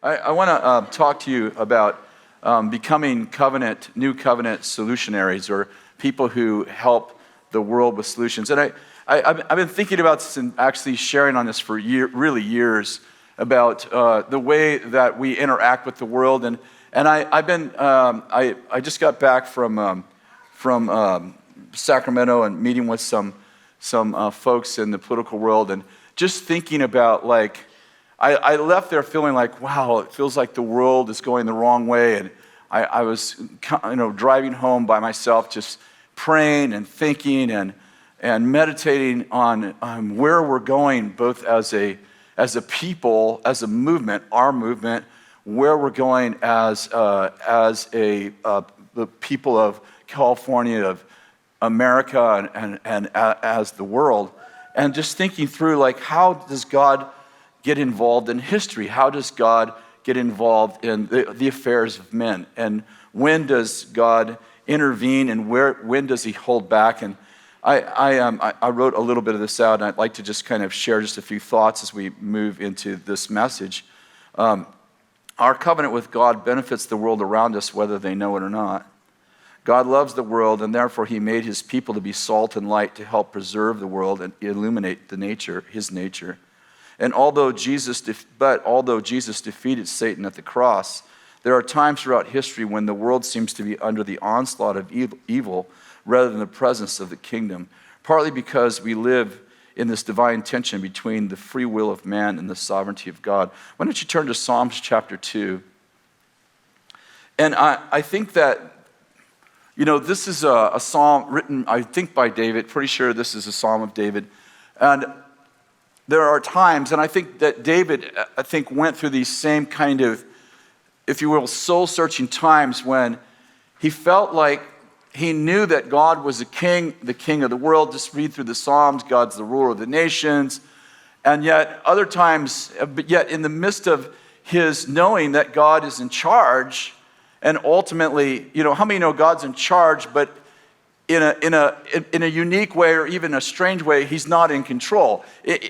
I want to talk to you about becoming new covenant solutionaries, or people who help the world with solutions. And I've been thinking about this and actually sharing on this for years about the way that we interact with the world. And I just got back from Sacramento and meeting with some folks in the political world, and just thinking about, like, I left there feeling like, wow, it feels like the world is going the wrong way. And I was driving home by myself, just praying and thinking and meditating on where we're going, both as a people, as a movement, our movement, where we're going as the people of California, of America, and as the world. And just thinking through, like, how does God get involved in history? How does God get involved in the affairs of men? And when does God intervene, and when does he hold back? And I wrote a little bit of this out, and I'd like to just kind of share just a few thoughts as we move into this message. Our covenant with God benefits the world around us, whether they know it or not. God loves the world, and therefore he made his people to be salt and light to help preserve the world and illuminate his nature. And although Jesus defeated Satan at the cross, there are times throughout history when the world seems to be under the onslaught of evil rather than the presence of the kingdom, partly because we live in this divine tension between the free will of man and the sovereignty of God. Why don't you turn to Psalms chapter 2? And I think that, this is a psalm written, I think, by David. Pretty sure this is a psalm of David. And there are times, and I think that David, went through these same kind of, if you will, soul-searching times when he felt like he knew that God was the king of the world. Just read through the Psalms, God's the ruler of the nations. And yet, other times, but yet in the midst of his knowing that God is in charge, and ultimately, how many know God's in charge, but in a unique way, or even a strange way, he's not in control.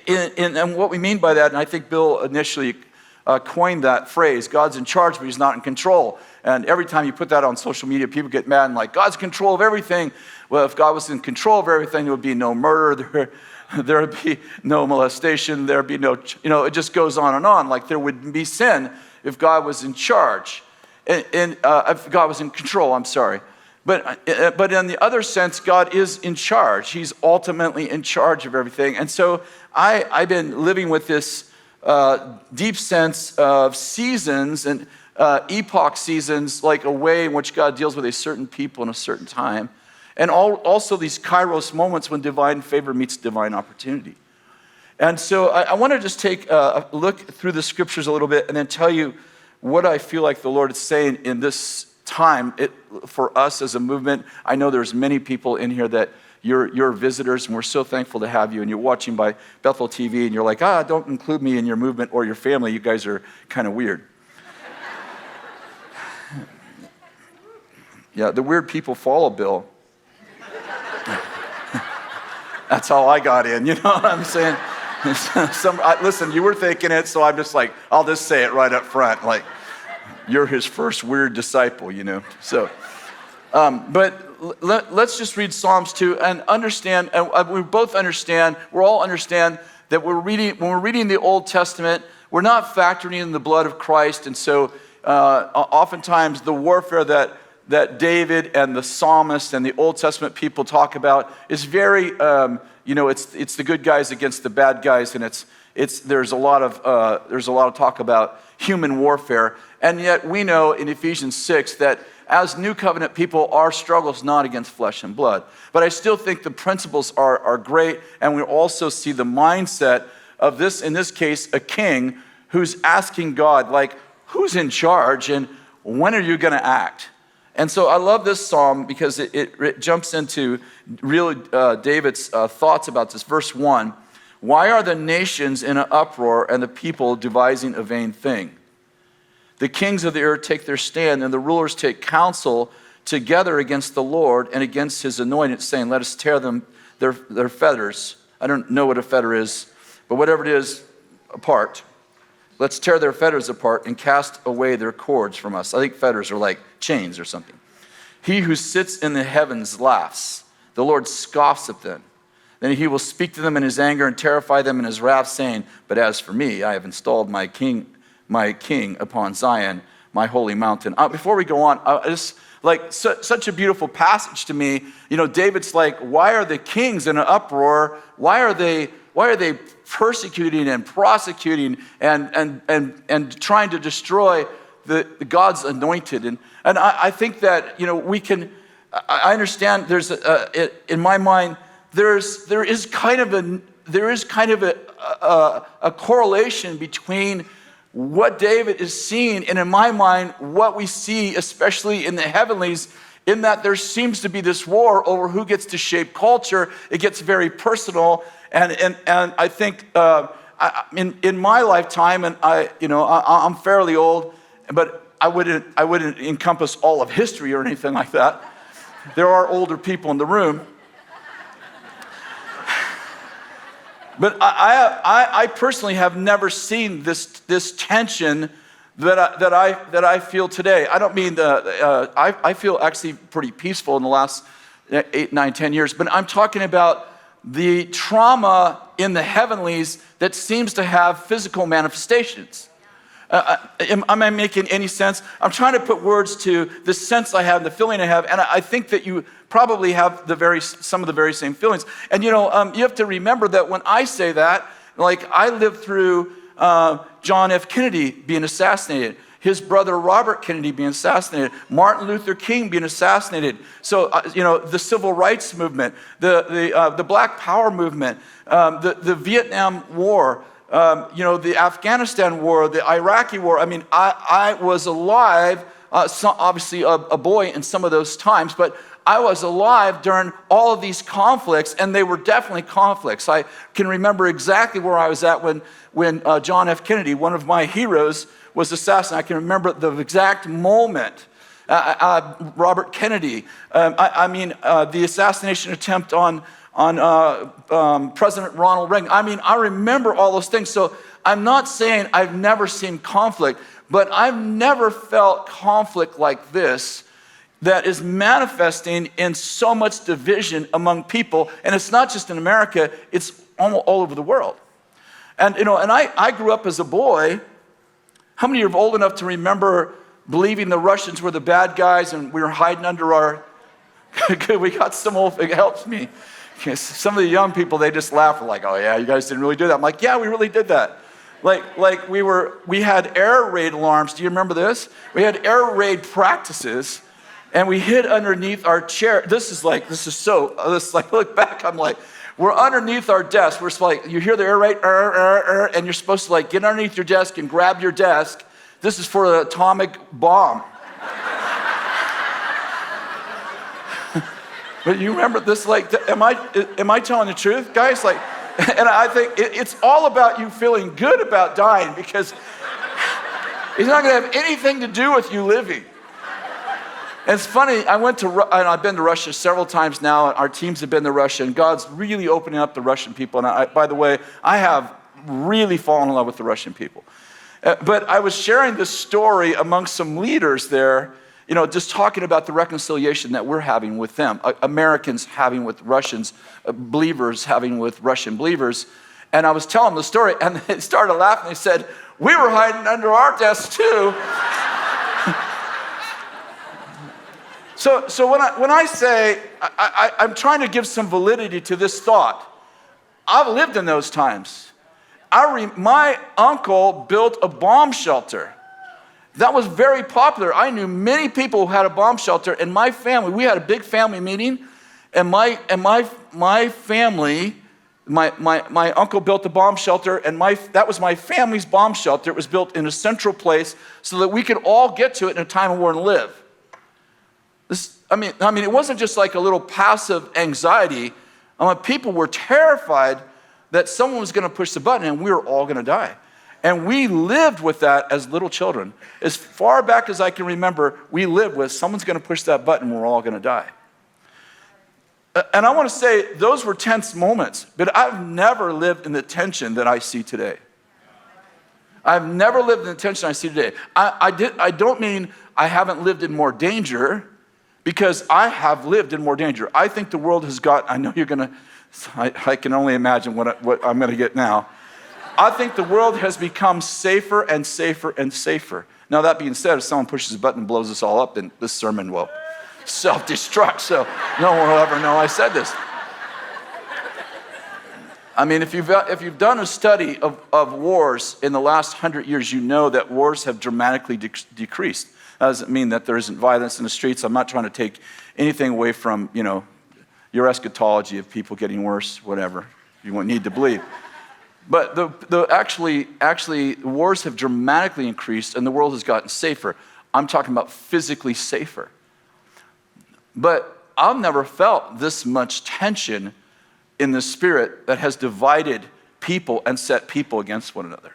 And what we mean by that, and I think Bill initially coined that phrase, God's in charge, but he's not in control. And every time you put that on social media, people get mad and like, God's in control of everything. Well, if God was in control of everything, there would be no murder, there would be no molestation, there would be no, it just goes on and on. Like, there would be sin if God was in charge. If God was in control, I'm sorry. But in the other sense, God is in charge. He's ultimately in charge of everything. And so I've been living with this deep sense of seasons and epoch seasons, like a way in which God deals with a certain people in a certain time. And also these kairos moments when divine favor meets divine opportunity. And so I want to just take a look through the scriptures a little bit and then tell you what I feel like the Lord is saying in this time for us as a movement. I know there's many people in here that you're visitors, and we're so thankful to have you, and you're watching by Bethel TV, and you're like, don't include me in your movement or your family. You guys are kind of weird. Yeah, the weird people follow Bill. That's how I got in, you know what I'm saying? Listen, you were thinking it, so I'm just like, I'll just say it right up front, like, you're his first weird disciple, So, but let's just read Psalms 2 and understand, and we all understand that when we're reading the Old Testament, we're not factoring in the blood of Christ. And so oftentimes the warfare that David and the psalmist and the Old Testament people talk about is very, it's the good guys against the bad guys, and there's a lot of talk about human warfare. And yet we know in Ephesians 6 that as new covenant people, our struggle is not against flesh and blood. But I still think the principles are great, and we also see the mindset of this, in this case, a king who's asking God, like, who's in charge and when are you going to act? And so I love this psalm because it jumps into really David's thoughts about this. Verse 1, why are the nations in an uproar and the people devising a vain thing? The kings of the earth take their stand, and the rulers take counsel together against the Lord and against his anointed, saying, let us tear them their feathers. I don't know what a feather is, but whatever it is, apart. Let's tear their fetters apart and cast away their cords from us. I think fetters are like chains or something. He who sits in the heavens laughs. The Lord scoffs at them. Then he will speak to them in his anger and terrify them in his wrath, saying, but as for me, I have installed my king upon Zion, my holy mountain. Before we go on, just like such a beautiful passage to me. You know, David's like, why are the kings in an uproar? Why are they persecuting and prosecuting and trying to destroy the God's anointed? And I think that, you know, we can. I understand. There's in my mind there is kind of a correlation between what David is seeing, and in my mind, what we see, especially in the heavenlies, in that there seems to be this war over who gets to shape culture. It gets very personal, and I think in my lifetime, and I'm fairly old, but I wouldn't encompass all of history or anything like that. There are older people in the room. But I personally have never seen this tension that I feel today. I don't mean I feel actually pretty peaceful in the last 8, 9, 10 years. But I'm talking about the trauma in the heavenlies that seems to have physical manifestations. Am I making any sense? I'm trying to put words to the sense I have, the feeling I have, and I think that you probably have some of the very same feelings. And you have to remember that when I say that, like I lived through John F. Kennedy being assassinated, his brother Robert Kennedy being assassinated, Martin Luther King being assassinated. So the civil rights movement, the Black Power movement, the Vietnam War. The Afghanistan war, the Iraqi war. I mean, I was alive, obviously a boy in some of those times, but I was alive during all of these conflicts, and they were definitely conflicts. I can remember exactly where I was at when John F. Kennedy, one of my heroes, was assassinated. I can remember the exact moment. Robert Kennedy. The assassination attempt on President Ronald Reagan. I mean, I remember all those things. So I'm not saying I've never seen conflict, but I've never felt conflict like this that is manifesting in so much division among people. And it's not just in America, it's all over the world. And, and I grew up as a boy. How many of you are old enough to remember believing the Russians were the bad guys and we were hiding under our... We got some old... It helps me. Some of the young people, they just laugh like, oh yeah, you guys didn't really do that. I'm like, yeah, we really did that. Like we had air raid alarms. Do you remember this? We had air raid practices, and we hid underneath our chair. Look back, I'm like, we're underneath our desk. We're like, you hear the air raid, and you're supposed to like get underneath your desk and grab your desk. This is for an atomic bomb. But you remember this, like, am I telling the truth, guys? Like, and I think it's all about you feeling good about dying, because it's not going to have anything to do with you living. And it's funny, I've been to Russia several times now, and our teams have been to Russia, and God's really opening up the Russian people. And by the way, I have really fallen in love with the Russian people. But I was sharing this story among some leaders there, just talking about the reconciliation that we're having with them, Americans having with Russians, believers having with Russian believers. And I was telling them the story, and they started laughing. They said, we were hiding under our desks too. So when I say, I'm trying to give some validity to this thought. I've lived in those times. My uncle built a bomb shelter. That was very popular. I knew many people who had a bomb shelter. In my family, we had a big family meeting, and my family, my uncle built a bomb shelter, and that was my family's bomb shelter. It was built in a central place so that we could all get to it in a time of war and live. It wasn't just like a little passive anxiety. People were terrified that someone was going to push the button and we were all going to die. And we lived with that as little children. As far back as I can remember, we lived with someone's going to push that button and we're all going to die. And I want to say those were tense moments, but I've never lived in the tension that I see today. I've never lived in the tension I see today. I don't mean I haven't lived in more danger, because I have lived in more danger. I think the world has got, I know you're going to, I can only imagine what I'm going to get now. I think the world has become safer and safer and safer. Now, that being said, if someone pushes a button and blows us all up, then this sermon will self-destruct, so no one will ever know I said this. I mean, if you've done a study of wars in the last 100 years, you know that wars have dramatically decreased. That doesn't mean that there isn't violence in the streets. I'm not trying to take anything away from, your eschatology of people getting worse, whatever you won't need to believe. But actually, wars have dramatically increased, and the world has gotten safer. I'm talking about physically safer. But I've never felt this much tension in the spirit that has divided people and set people against one another.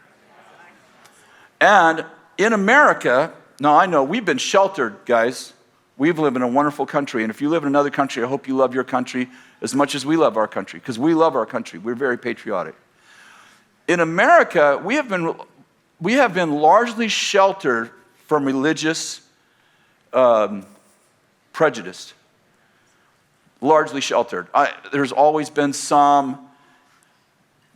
And in America, now I know we've been sheltered, guys. We live in a wonderful country, and if you live in another country, I hope you love your country as much as we love our country, because we love our country. We're very patriotic. In America, we have been largely sheltered from religious prejudice. Largely sheltered. There's always been some,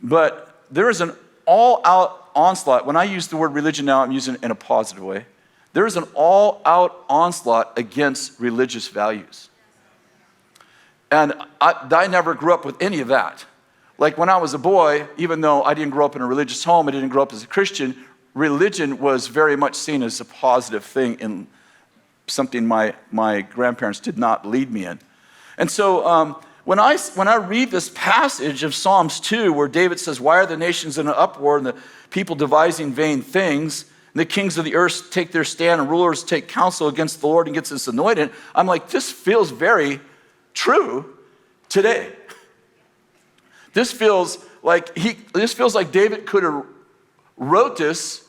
but there is an all-out onslaught. When I use the word religion now, I'm using it in a positive way. There is an all-out onslaught against religious values. And I never grew up with any of that. Like when I was a boy, even though I didn't grow up in a religious home, I didn't grow up as a Christian, religion was very much seen as a positive thing and something my grandparents did not lead me in. And so when I read this passage of Psalms 2, where David says, why are the nations in an uproar and the people devising vain things? And the kings of the earth take their stand and rulers take counsel against the Lord and gets us anointed. I'm like, this feels very true today. This feels like David could have wrote this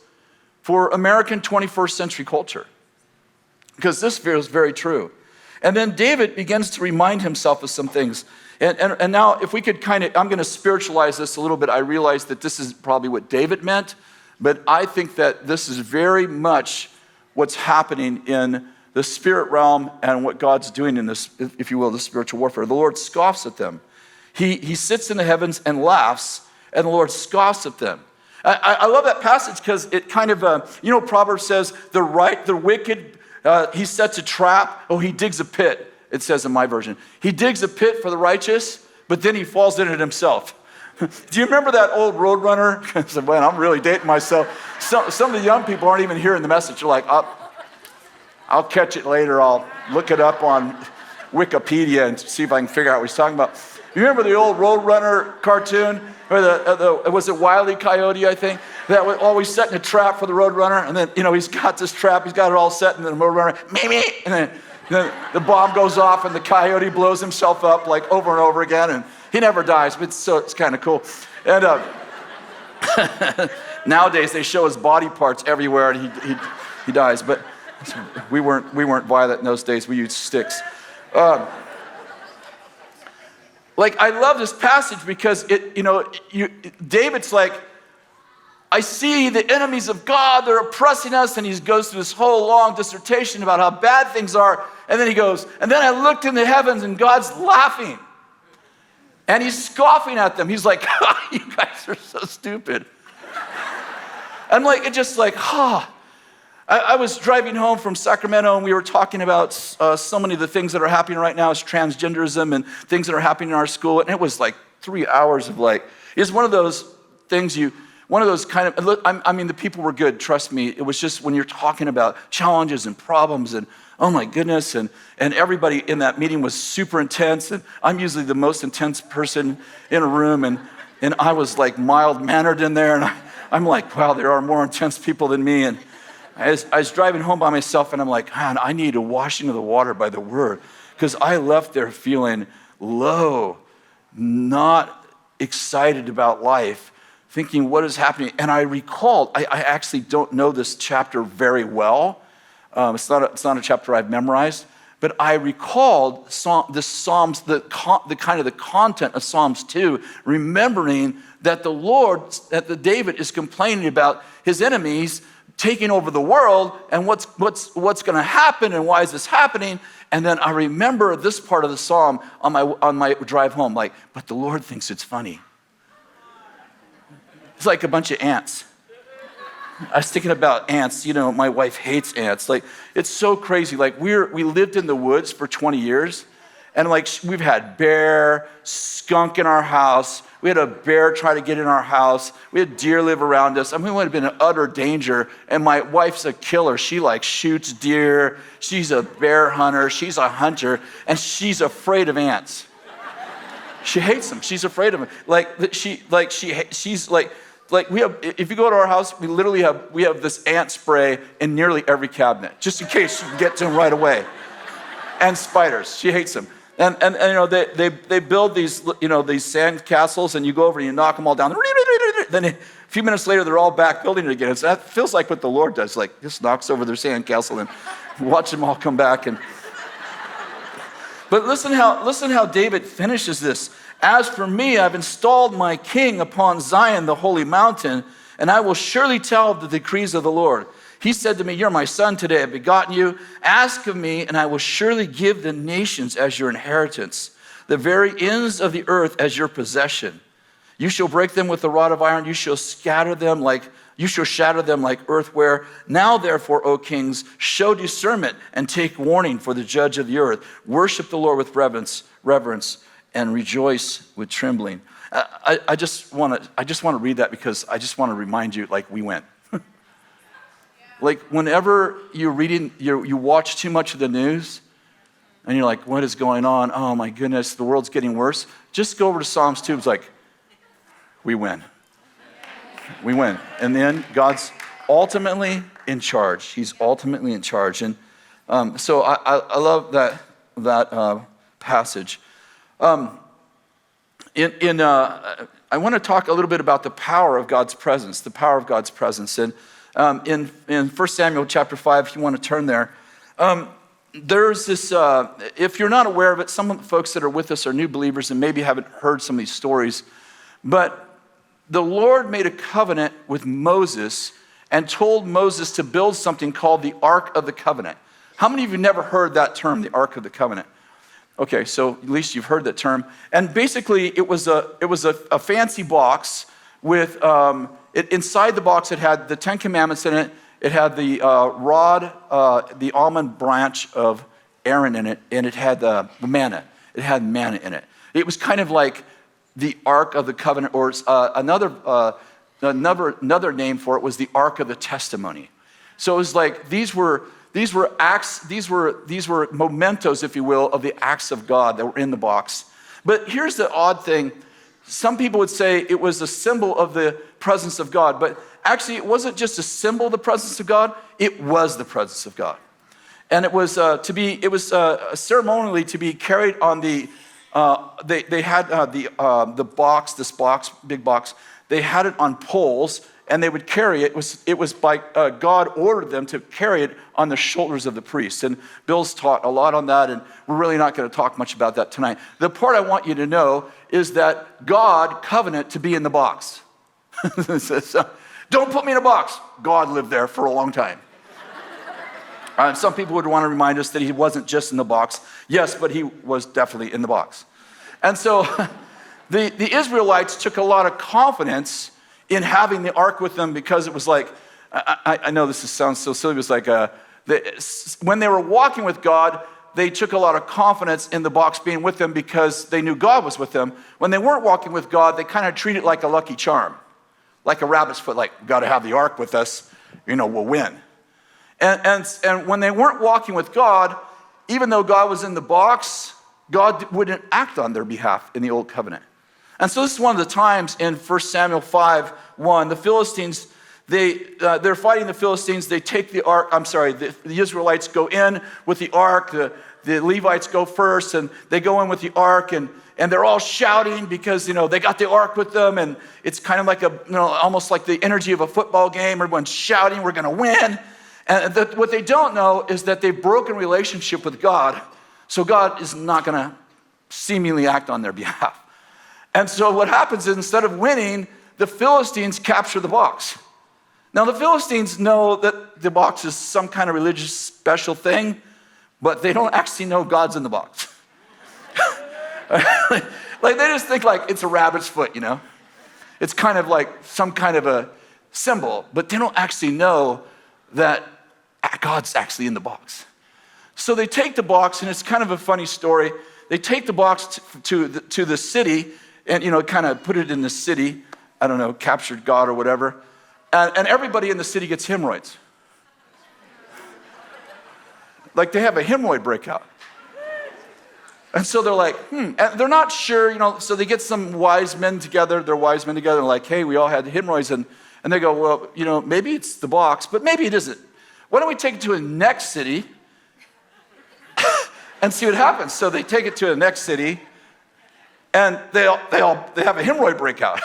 for American 21st century culture, because this feels very true. And then David begins to remind himself of some things. And now if we could I'm going to spiritualize this a little bit. I realize that this is probably what David meant, but I think that this is very much what's happening in the spirit realm and what God's doing in this, if you will, the spiritual warfare. The Lord scoffs at them. He sits in the heavens and laughs, and the Lord scoffs at them. I love that passage because it kind of, Proverbs says, the wicked, he sets a trap. Oh, he digs a pit, it says in my version. He digs a pit for the righteous, but then he falls in it himself. Do you remember that old Roadrunner? I said, man, I'm really dating myself. Some of the young people aren't even hearing the message. They're like, I'll catch it later. I'll look it up on Wikipedia and see if I can figure out what he's talking about. You remember the old Roadrunner cartoon? Or was it Wile E. Coyote, I think? That was always setting a trap for the Roadrunner. And then, he's got this trap. He's got it all set. And then the Roadrunner, me. And then the bomb goes off and the coyote blows himself up like over and over again. And he never dies, but it's kind of cool. And nowadays they show his body parts everywhere and he dies. But we weren't violent in those days. We used sticks. I love this passage because David's like, I see the enemies of God, they're oppressing us, and he goes through this whole long dissertation about how bad things are, and then he goes, and then I looked in the heavens and God's laughing, and he's scoffing at them. He's like, you guys are so stupid. I'm like, I was driving home from Sacramento, and we were talking about so many of the things that are happening right now as transgenderism and things that are happening in our school. And it was like 3 hours of it's one of those things the people were good, trust me. It was just when you're talking about challenges and problems and oh my goodness, and everybody in that meeting was super intense. And I'm usually the most intense person in a room, and I was like mild-mannered in there. And I'm like, wow, there are more intense people than me. And I was driving home by myself, and I'm like, man, I need a washing of the water by the word, because I left there feeling low, not excited about life, thinking what is happening. And I recalled, I actually don't know this chapter very well. It's not a chapter I've memorized, but I recalled the Psalms, the content of Psalms 2, remembering that that David is complaining about his enemies taking over the world and what's going to happen and why is this happening. And then I remember this part of the psalm on my drive home, like, but the Lord thinks it's funny. It's like a bunch of ants. I was thinking about ants. My wife hates ants. Like, it's so crazy. Like, we lived in the woods for 20 years, and like we've had bear, skunk in our house. We had a bear try to get in our house. We had deer live around us. I mean, we would have been in utter danger. And my wife's a killer. She like shoots deer. She's a bear hunter. She's a hunter, and she's afraid of ants. She hates them. She's afraid of them. She's like we have. If you go to our house, we have this ant spray in nearly every cabinet, just in case you can get to them right away. And spiders. She hates them. And they build these sand castles, and you go over and you knock them all down. Then a few minutes later, they're all back building it again. That feels like what the Lord does. Like, just knocks over their sand castle and watch them all come back. But listen how David finishes this. As for me, I've installed my king upon Zion, the holy mountain, and I will surely tell of the decrees of the Lord. He said to me, you're my son, today I've begotten you. Ask of me, and I will surely give the nations as your inheritance, the very ends of the earth as your possession. You shall break them with the rod of iron. You shall shatter them like earthware. Now, therefore, O kings, show discernment and take warning for the judge of the earth. Worship the Lord with reverence, and rejoice with trembling. I just want to read that because I just want to remind you, like, we went. Like, whenever you watch too much of the news, and you're like, what is going on? Oh my goodness, the world's getting worse. Just go over to Psalms 2. It's like, we win. We win. And then God's ultimately in charge. He's ultimately in charge. And so I love that passage. I want to talk a little bit about the power of God's presence, the power of God's presence. And in 1 Samuel chapter 5, if you want to turn there, there's this, if you're not aware of it, some of the folks that are with us are new believers and maybe haven't heard some of these stories, but the Lord made a covenant with Moses and told Moses to build something called the Ark of the Covenant. How many of you never heard that term, the Ark of the Covenant? Okay, so at least you've heard that term. And basically, it was a fancy box with, inside the box, it had the 10 Commandments in it. It had the rod, the almond branch of Aaron in it, and it had the manna. It had manna in it. It was kind of like the Ark of the Covenant, or another name for it was the Ark of the Testimony. So it was like these were acts, these were mementos, if you will, of the acts of God that were in the box. But here's the odd thing. Some people would say it was a symbol of the presence of God, but actually it wasn't just a symbol of the presence of God, it was the presence of God. And it was ceremonially to be carried on the, they had the box, this box, big box, they had it on poles, and they would carry it. It was by God ordered them to carry it on the shoulders of the priests. And Bill's taught a lot on that, and we're really not going to talk much about that tonight. The part I want you to know is that God covenant to be in the box. So, don't put me in a box. God lived there for a long time. Some people would want to remind us that he wasn't just in the box. Yes, but he was definitely in the box. And so the Israelites took a lot of confidence in having the ark with them, because it was like, I know this sounds so silly, it was like when they were walking with God, they took a lot of confidence in the box being with them because they knew God was with them. When they weren't walking with God, they kind of treated it like a lucky charm, like a rabbit's foot, like, got to have the ark with us, we'll win. And when they weren't walking with God, even though God was in the box, God wouldn't act on their behalf in the old covenant. And so this is one of the times in 1 Samuel 5:1, the Philistines, they're fighting the Philistines. They take the ark, the Israelites go in with the ark. The Levites go first, and they go in with the ark, and they're all shouting because, they got the ark with them, and it's kind of like almost like the energy of a football game. Everyone's shouting, we're going to win. And what they don't know is that they've broken relationship with God, so God is not going to seemingly act on their behalf. And so what happens is, instead of winning, the Philistines capture the box. Now, the Philistines know that the box is some kind of religious special thing, but they don't actually know God's in the box. Like they just think like it's a rabbit's foot, you know? It's kind of like some kind of a symbol, but they don't actually know that God's actually in the box. So they take the box, and it's kind of a funny story. They take the box to the city and, kind of put it in the city. I don't know, captured God or whatever. And everybody in the city gets hemorrhoids. Like they have a hemorrhoid breakout. And so they're like, And they're not sure, so they get some wise men together. They're wise men together, like, hey, we all had hemorrhoids. And they go, well, maybe it's the box, but maybe it isn't. Why don't we take it to the next city and see what happens? So they take it to the next city, and they have a hemorrhoid breakout.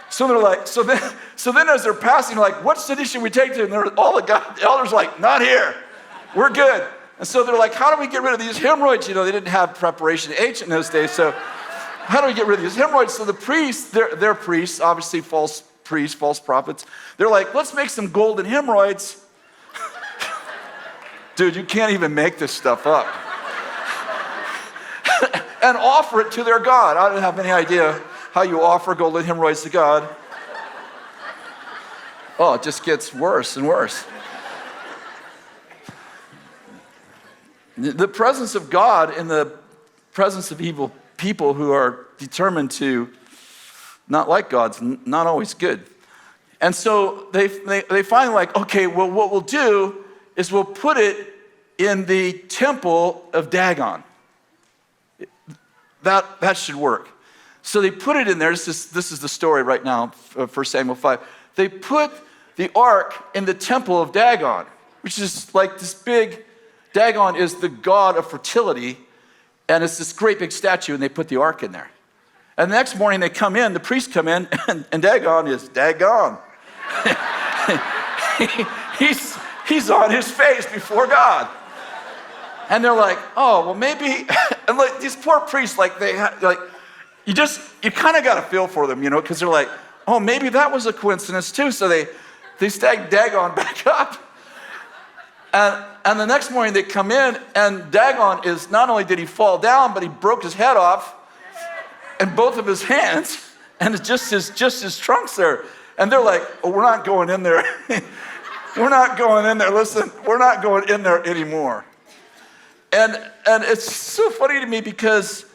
So they're like, so then as they're passing, like, what city should we take to? And the elders are like, not here. We're good. And so they're like, how do we get rid of these hemorrhoids? They didn't have preparation H in those days. So how do we get rid of these hemorrhoids? So the priests, they're priests, obviously false priests, false prophets. They're like, let's make some golden hemorrhoids. Dude, you can't even make this stuff up. And offer it to their God. I don't have any idea how you offer golden hemorrhoids to God. Oh, it just gets worse and worse. The presence of God in the presence of evil people who are determined to not like God's not always good. And so they find like, okay, well, what we'll do is we'll put it in the temple of Dagon. That should work. So they put it in there. This is the story right now, 1 Samuel 5. They put the ark in the temple of Dagon, which is like this big, Dagon is the god of fertility, and it's this great big statue, and they put the ark in there. And the next morning they come in, the priests come in, and Dagon is Dagon. He's on his face before God. And they're like, oh, well maybe, and like these poor priests, like you kind of got to feel for them, because they're like, oh, maybe that was a coincidence too. So they stag Dagon back up. And the next morning they come in, and Dagon is, not only did he fall down, but he broke his head off and both of his hands, and it's just his trunks there. And they're like, oh, we're not going in there. We're not going in there. Listen, we're not going in there anymore. And it's so funny to me because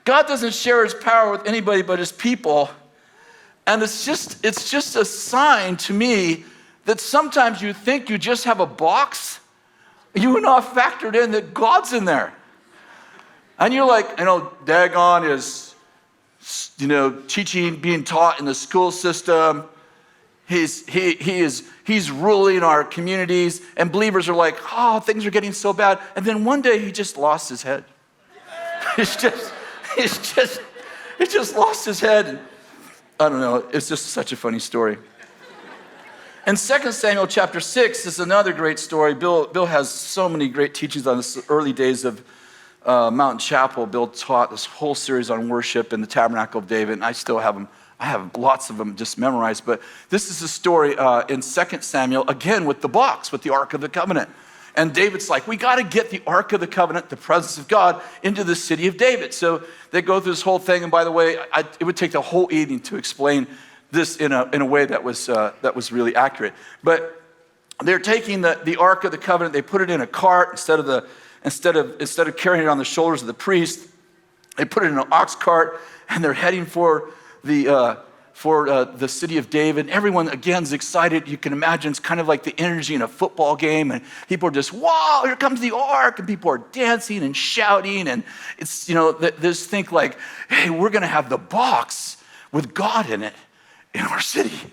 God doesn't share his power with anybody but his people. And it's just a sign to me that sometimes you think you just have a box. You are not factored in that God's in there. And you're like, Dagon is, teaching, being taught in the school system. He's ruling our communities, and believers are like, oh, things are getting so bad. And then one day he just lost his head. He just lost his head. And I don't know, it's just such a funny story. And 2 Samuel chapter 6 is another great story. Bill has so many great teachings on the early days of Mountain Chapel. Bill taught this whole series on worship in the Tabernacle of David, and I still have them. I have lots of them just memorized, but this is a story in 2 Samuel, again with the box, with the Ark of the Covenant. And David's like, we got to get the Ark of the Covenant, the presence of God, into the city of David. So they go through this whole thing, and by the way, it would take the whole evening to explain this in a way that was really accurate. But they're taking the Ark of the Covenant, they put it in a cart instead of carrying it on the shoulders of the priest. They put it in an ox cart, and they're heading for the city of David. Everyone, again, is excited. You can imagine it's kind of like the energy in a football game, and people are just, wow, here comes the ark, and people are dancing and shouting, and it's, this think like, hey, we're going to have the box with God in it in our city.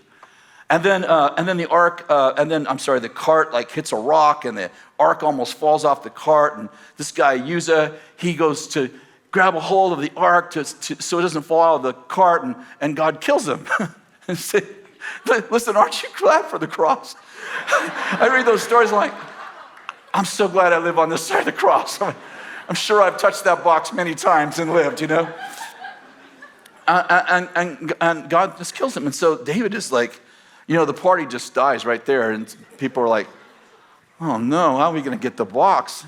And then the cart like hits a rock, and the ark almost falls off the cart, and this guy, Uzzah, he goes to grab a hold of the ark so it doesn't fall out of the cart, and God kills him. And say, listen, aren't you glad for the cross? I read those stories like, I'm so glad I live on this side of the cross. I'm sure I've touched that box many times and lived, And God just kills him. And so David is like, the party just dies right there. And people are like, oh no, how are we going to get the box?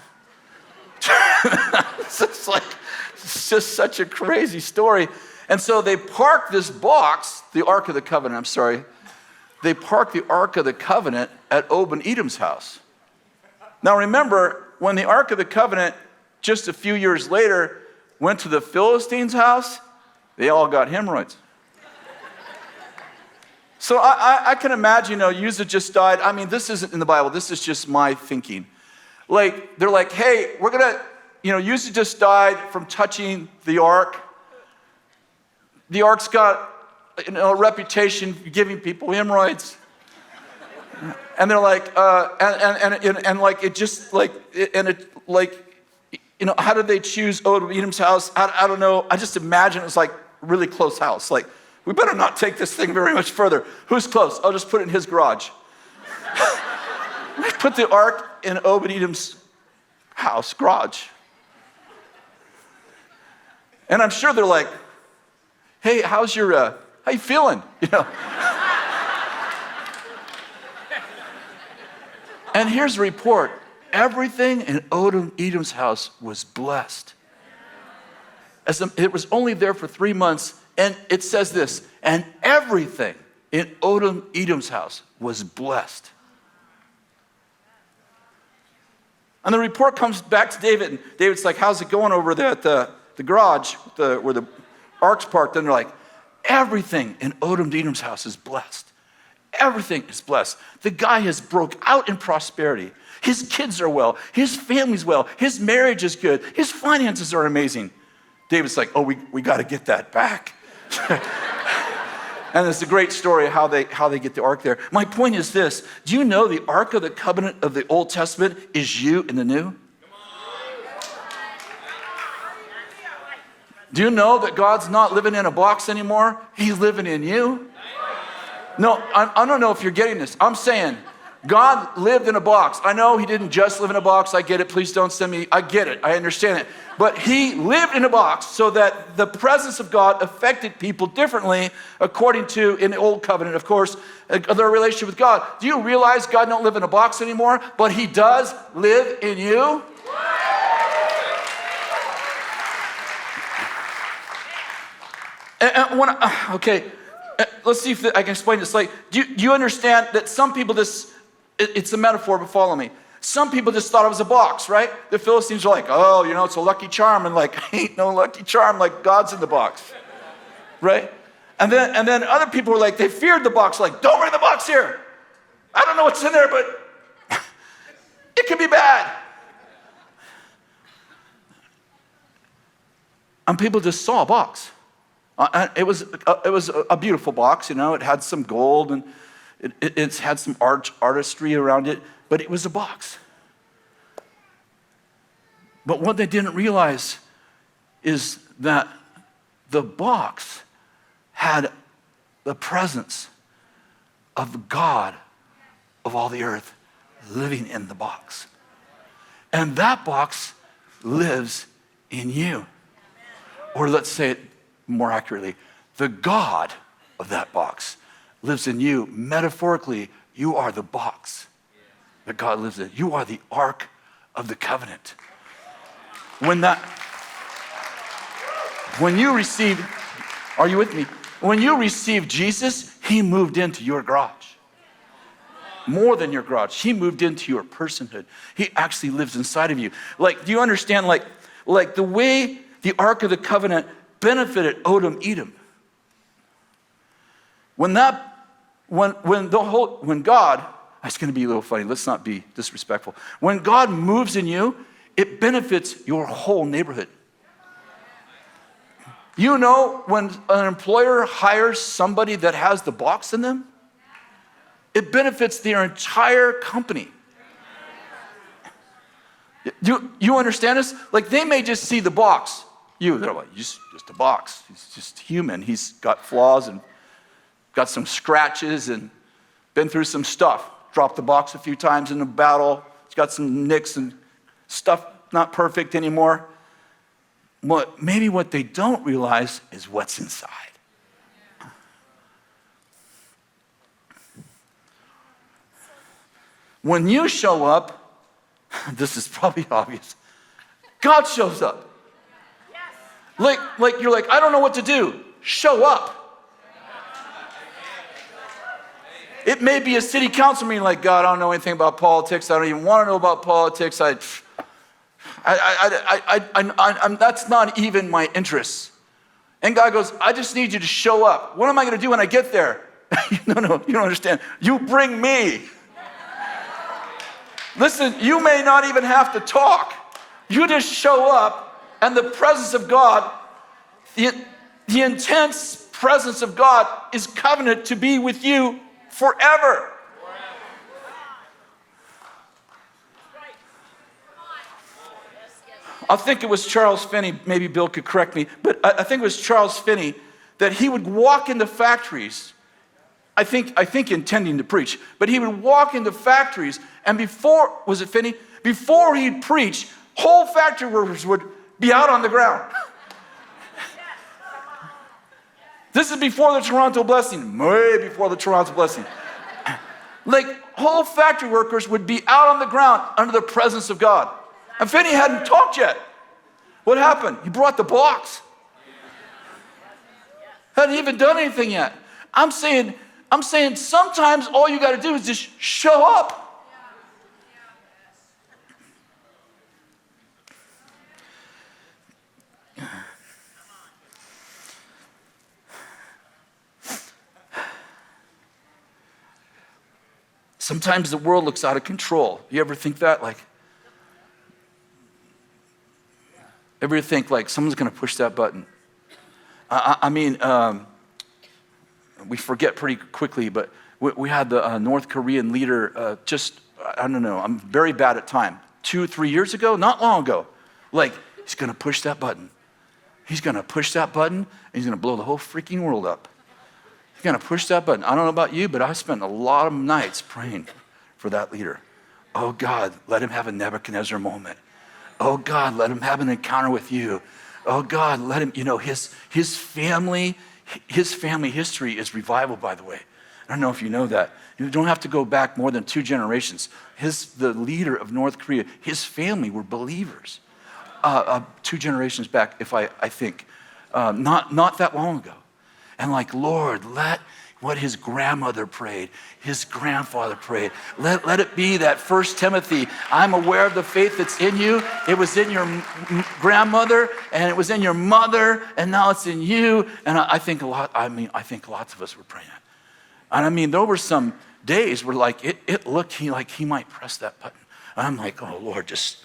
It's just such a crazy story. And so they park this box, the Ark of the Covenant, they park the Ark of the Covenant at Obed-Edom's house. Now remember, when the Ark of the Covenant, just a few years later, went to the Philistines' house, they all got hemorrhoids. So I can imagine, Uzzah just died. I mean, this isn't in the Bible. This is just my thinking. Like, they're like, hey, we're going to, Uzzah just died from touching the Ark. The Ark's got a reputation for giving people hemorrhoids. And they're like, and like, it just like, and it like, how did they choose Obed-Edom's house? I don't know. I just imagine it was like a really close house. Like, we better not take this thing very much further. Who's close? I'll just put it in his garage. Put the Ark in Obed-Edom's house, garage. And I'm sure they're like, hey, how you feeling? And here's a report. Everything in Obed-Edom's house was blessed. It was only there for 3 months, and it says this, and everything in Obed-Edom's house was blessed. And the report comes back to David, and David's like, how's it going over there at the garage where the Ark's parked? And they're like, everything in Obed-Edom's house is blessed. Everything is blessed. The guy has broke out in prosperity. His kids are well. His family's well. His marriage is good. His finances are amazing. David's like, oh, we got to get that back. And it's a great story of how they get the Ark there. My point is this. Do you know the Ark of the Covenant of the Old Testament is you in the New? Do you know that God's not living in a box anymore? He's living in you. No, I don't know if you're getting this. I'm saying God lived in a box. I know he didn't just live in a box. I get it. Please don't send me. I get it. I understand it. But he lived in a box so that the presence of God affected people differently according to, in the Old Covenant, of course, their relationship with God. Do you realize God don't live in a box anymore? But he does live in you? Let's see if I can explain this. Like, do you understand that some people it's a metaphor, but follow me. Some people just thought it was a box, right? The Philistines are like, oh, it's a lucky charm. And like, ain't no lucky charm, like God's in the box, right? And then other people were like, they feared the box, like, don't bring the box here. I don't know what's in there, but it could be bad. And people just saw a box. It was a beautiful box, It had some gold and it's had some artistry around it, but it was a box. But what they didn't realize is that the box had the presence of God of all the earth living in the box. And that box lives in you. Or let's say it more accurately, the God of that box lives in you. Metaphorically, you are the box that God lives in. You are the Ark of the Covenant. When you receive, are you with me? When you receive Jesus, he moved into your garage. More than your garage. He moved into your personhood. He actually lives inside of you. Like, do you understand, like the way the Ark of the Covenant benefited Obed-Edom? When God, it's going to be a little funny. Let's not be disrespectful. When God moves in you, it benefits your whole neighborhood. When an employer hires somebody that has the box in them, it benefits their entire company. You understand this? Like, they may just see the box. They're like, just a box. He's just human. He's got flaws and got some scratches and been through some stuff. Dropped the box a few times in a battle. He's got some nicks and stuff not perfect anymore. maybe what they don't realize is what's inside. When you show up, this is probably obvious, God shows up. Like you're like, I don't know what to do. Show up. It may be a city council meeting like, God, I don't know anything about politics. I don't even want to know about politics. That's not even my interest. And God goes, I just need you to show up. What am I going to do when I get there? No, you don't understand. You bring me. Listen, you may not even have to talk. You just show up, and the presence of God, the intense presence of God is covenant to be with you forever. I think it was Charles Finney, maybe Bill could correct me, but I think it was Charles Finney that he would walk into factories, I think intending to preach, but he would walk into factories, and before he'd preach, whole factory workers would be out on the ground. This is before the Toronto blessing, way before the Toronto blessing. Like, whole factory workers would be out on the ground under the presence of God. And Finney hadn't talked yet. What happened? He brought the box. Hadn't even done anything yet. I'm saying sometimes all you got to do is just show up. Sometimes the world looks out of control. You ever think that? Ever think someone's going to push that button? We forget pretty quickly, but we had the North Korean leader I don't know, I'm very bad at time. 2-3 years ago, not long ago. He's going to push that button. He's going to push that button, and he's going to blow the whole freaking world up. He's going to push that button. I don't know about you, but I spent a lot of nights praying for that leader. Oh, God, let him have a Nebuchadnezzar moment. Oh, God, let him have an encounter with you. Oh, God, let him, his family history is revival, by the way. I don't know if you know that. You don't have to go back more than 2 generations. The leader of North Korea, his family were believers. 2 generations back, if I think. Not that long ago. And Lord, let what his grandmother prayed, his grandfather prayed. Let it be that 1 Timothy, I'm aware of the faith that's in you. It was in your grandmother, and it was in your mother, and now it's in you. And I think lots of us were praying. And there were some days where it looked like he might press that button. And I'm like, oh Lord, just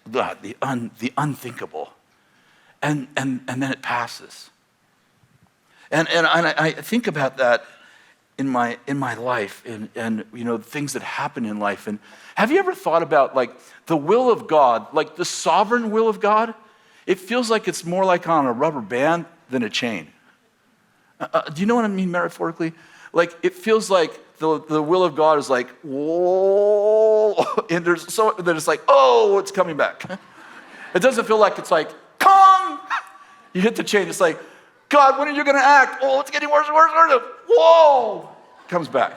the unthinkable. And then it passes. And I think about that in my life and things that happen in life. And have you ever thought about the will of God, the sovereign will of God? It feels like it's more on a rubber band than a chain. Do you know what I mean metaphorically? It feels like the will of God is whoa, and then it's oh, it's coming back. It doesn't feel like it's Kong! You hit the chain, it's God, when are you going to act? Oh, it's getting worse and worse and worse. Whoa! Comes back.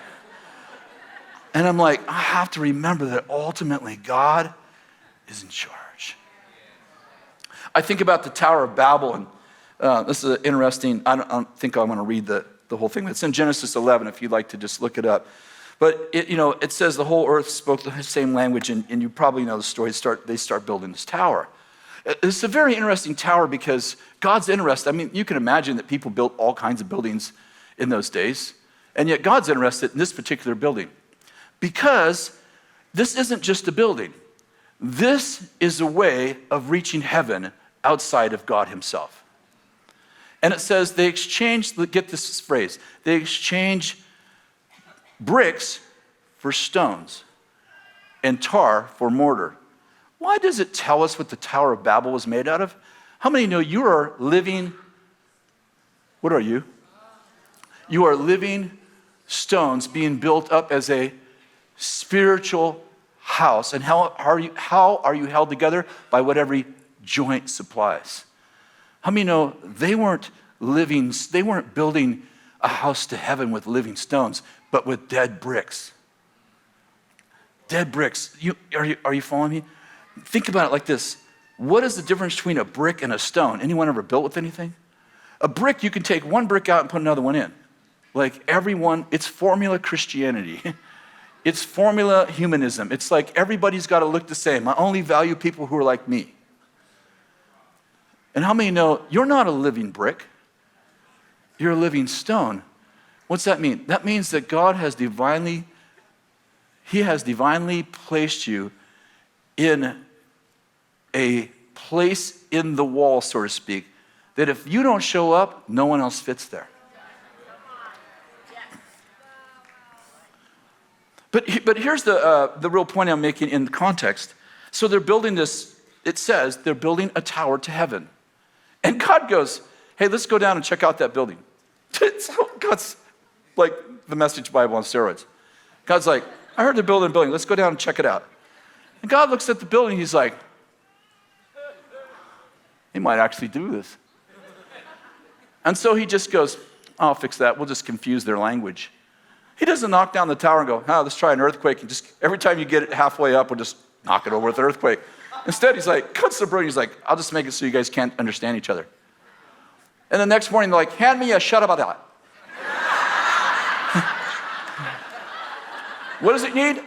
And I'm I have to remember that ultimately God is in charge. I think about the Tower of Babel, and this is interesting. I don't think I'm going to read the whole thing. It's in Genesis 11 if you'd like to just look it up. But it says the whole earth spoke the same language, and you probably know the story. They start building this tower. It's a very interesting tower because God's interested. You can imagine that people built all kinds of buildings in those days, and yet God's interested in this particular building because this isn't just a building. This is a way of reaching heaven outside of God himself. And it says they exchanged, get this phrase, they exchanged bricks for stones and tar for mortar. Why does it tell us what the Tower of Babel was made out of? How many know you are living, what are you? You are living stones being built up as a spiritual house. And how are you held together? By what every joint supplies. How many know they weren't building a house to heaven with living stones, but with dead bricks? Dead bricks. Are you following me? Think about it like this. What is the difference between a brick and a stone? Anyone ever built with anything? A brick, you can take one brick out and put another one in. Like it's formula Christianity. It's formula humanism. It's like everybody's got to look the same. I only value people who are like me. And how many know you're not a living brick? You're a living stone. What's that mean? That means that God has divinely placed you in a place in the wall, so to speak, that if you don't show up, no one else fits there. But here's the real point I'm making in the context. So they're building this, it says they're building a tower to heaven. And God goes, hey, let's go down and check out that building. God's like the Message Bible on steroids. God's like, I heard they're building a building. Let's go down and check it out. And God looks at the building. He's like, he might actually do this. And so he just goes, I'll fix that. We'll just confuse their language. He doesn't knock down the tower and go, let's try an earthquake. And just every time you get it halfway up, we'll just knock it over with an earthquake. Instead, he's like, cuts the building. He's like, I'll just make it so you guys can't understand each other. And the next morning, they're like, hand me a shut up about that. What does it need?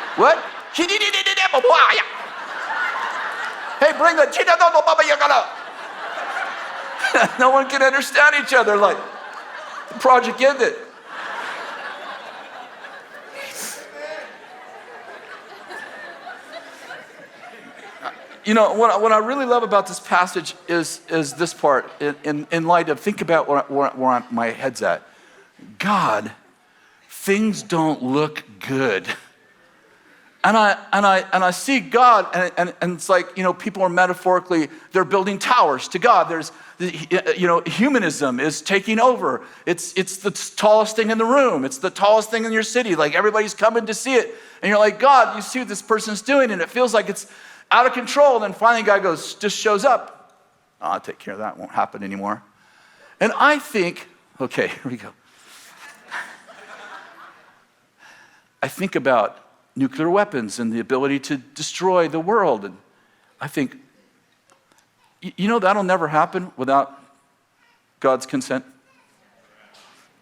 What? Hey, bring the... No one can understand each other. Like, the project ended. You know, what I really love about this passage is this part. In light of, think about where my head's at. God, things don't look good. And I see God, and it's like, people are metaphorically, they're building towers to God. There's, humanism is taking over. It's the tallest thing in the room. It's the tallest thing in your city. Like, everybody's coming to see it. And you're like, God, you see what this person's doing, and it feels like it's out of control. And then finally, God just shows up. I'll take care of that. It won't happen anymore. And I think, okay, here we go. I think about nuclear weapons and the ability to destroy the world. And I think, that'll never happen without God's consent.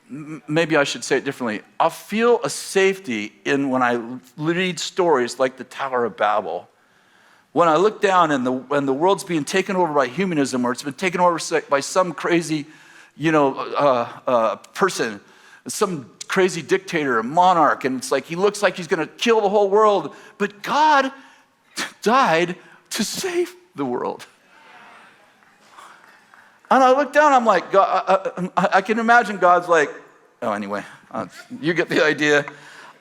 Maybe I should say it differently. I'll feel a safety when I read stories like the Tower of Babel. When I look down and the world's being taken over by humanism, or it's been taken over by some crazy, person, some crazy dictator, a monarch, and it's like he looks like he's going to kill the whole world, but God died to save the world. And I look down, I'm like, God, I can imagine God's like, anyway, you get the idea.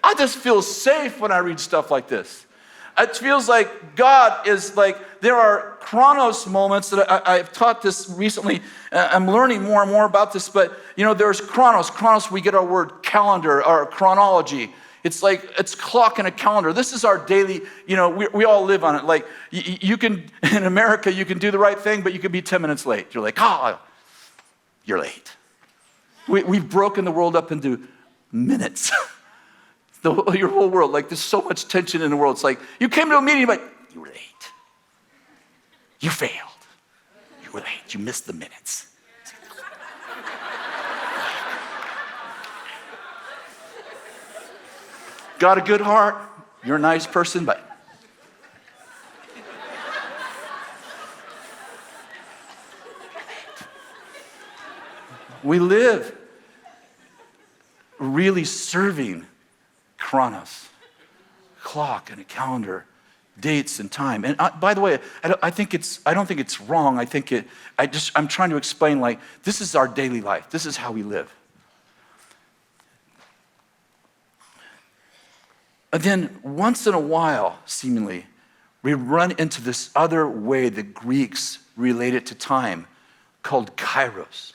I just feel safe when I read stuff like this. It feels like God is like, there are chronos moments that I've taught this recently. I'm learning more and more about this, but there's chronos. Chronos, we get our word calendar, or chronology. It's like, it's clock and a calendar. This is our daily, we all live on it. Like, you can, in America, you can do the right thing, but you can be 10 minutes late. You're like, you're late. We've broken the world up into minutes. Your whole world, like, there's so much tension in the world. It's like, you came to a meeting, but you were late. You failed. You were late. You missed the minutes. Got a good heart. You're a nice person, but we live really serving chronos, clock and a calendar, dates and time. And by the way, I don't think it's wrong. I'm trying to explain, like, this is our daily life. This is how we live. And then once in a while, seemingly, we run into this other way the Greeks relate it to time, called kairos.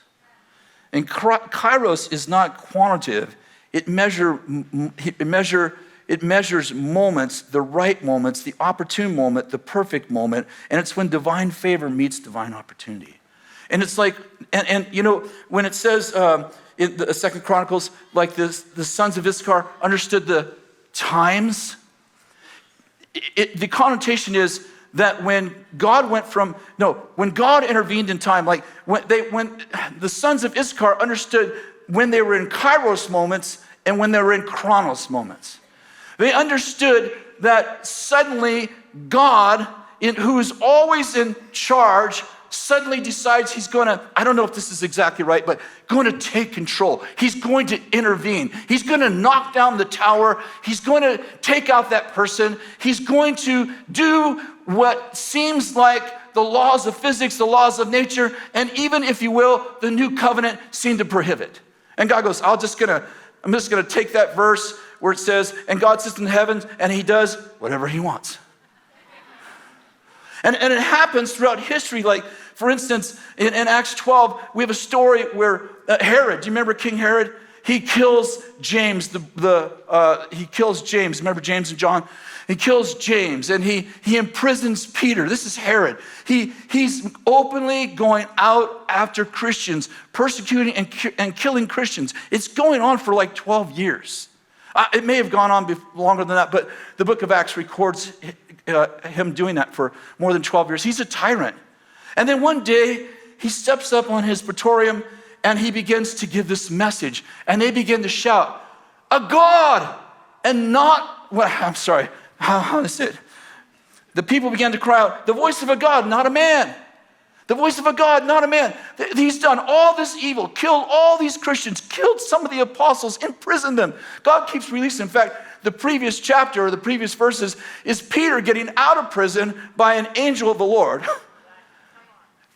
And kairos is not quantitative. It measure it measures moments, the right moments, the opportune moment, the perfect moment, and it's when divine favor meets divine opportunity. And it's like, and you know, when it says in the 2 Chronicles, like this, the sons of Issachar understood the times, the connotation is that when God intervened in time, like when the sons of Issachar understood when they were in Kairos moments and when they were in Chronos moments. They understood that suddenly God, who is always in charge, suddenly decides he's going to, I don't know if this is exactly right, but going to take control. He's going to intervene. He's going to knock down the tower. He's going to take out that person. He's going to do what seems like the laws of physics, the laws of nature, and even, if you will, the new covenant seem to prohibit. And God goes, I'm just going to take that verse where it says, and God sits in the heavens and he does whatever he wants. And it happens throughout history. Like, for instance, in Acts 12, we have a story where Herod, do you remember King Herod? He kills James, he kills James. Remember James and John? He kills James and he imprisons Peter. This is Herod. He's openly going out after Christians, persecuting and killing Christians. It's going on for like 12 years. It may have gone on longer than that, but the book of Acts records him doing that for more than 12 years. He's a tyrant. And then one day, he steps up on his praetorium and he begins to give this message. And they begin to shout, a God, and not, well, I'm sorry, how is it? The people began to cry out, the voice of a God, not a man. The voice of a God, not a man. He's done all this evil, killed all these Christians, killed some of the apostles, imprisoned them. God keeps releasing. In fact, the previous chapter or the previous verses is Peter getting out of prison by an angel of the Lord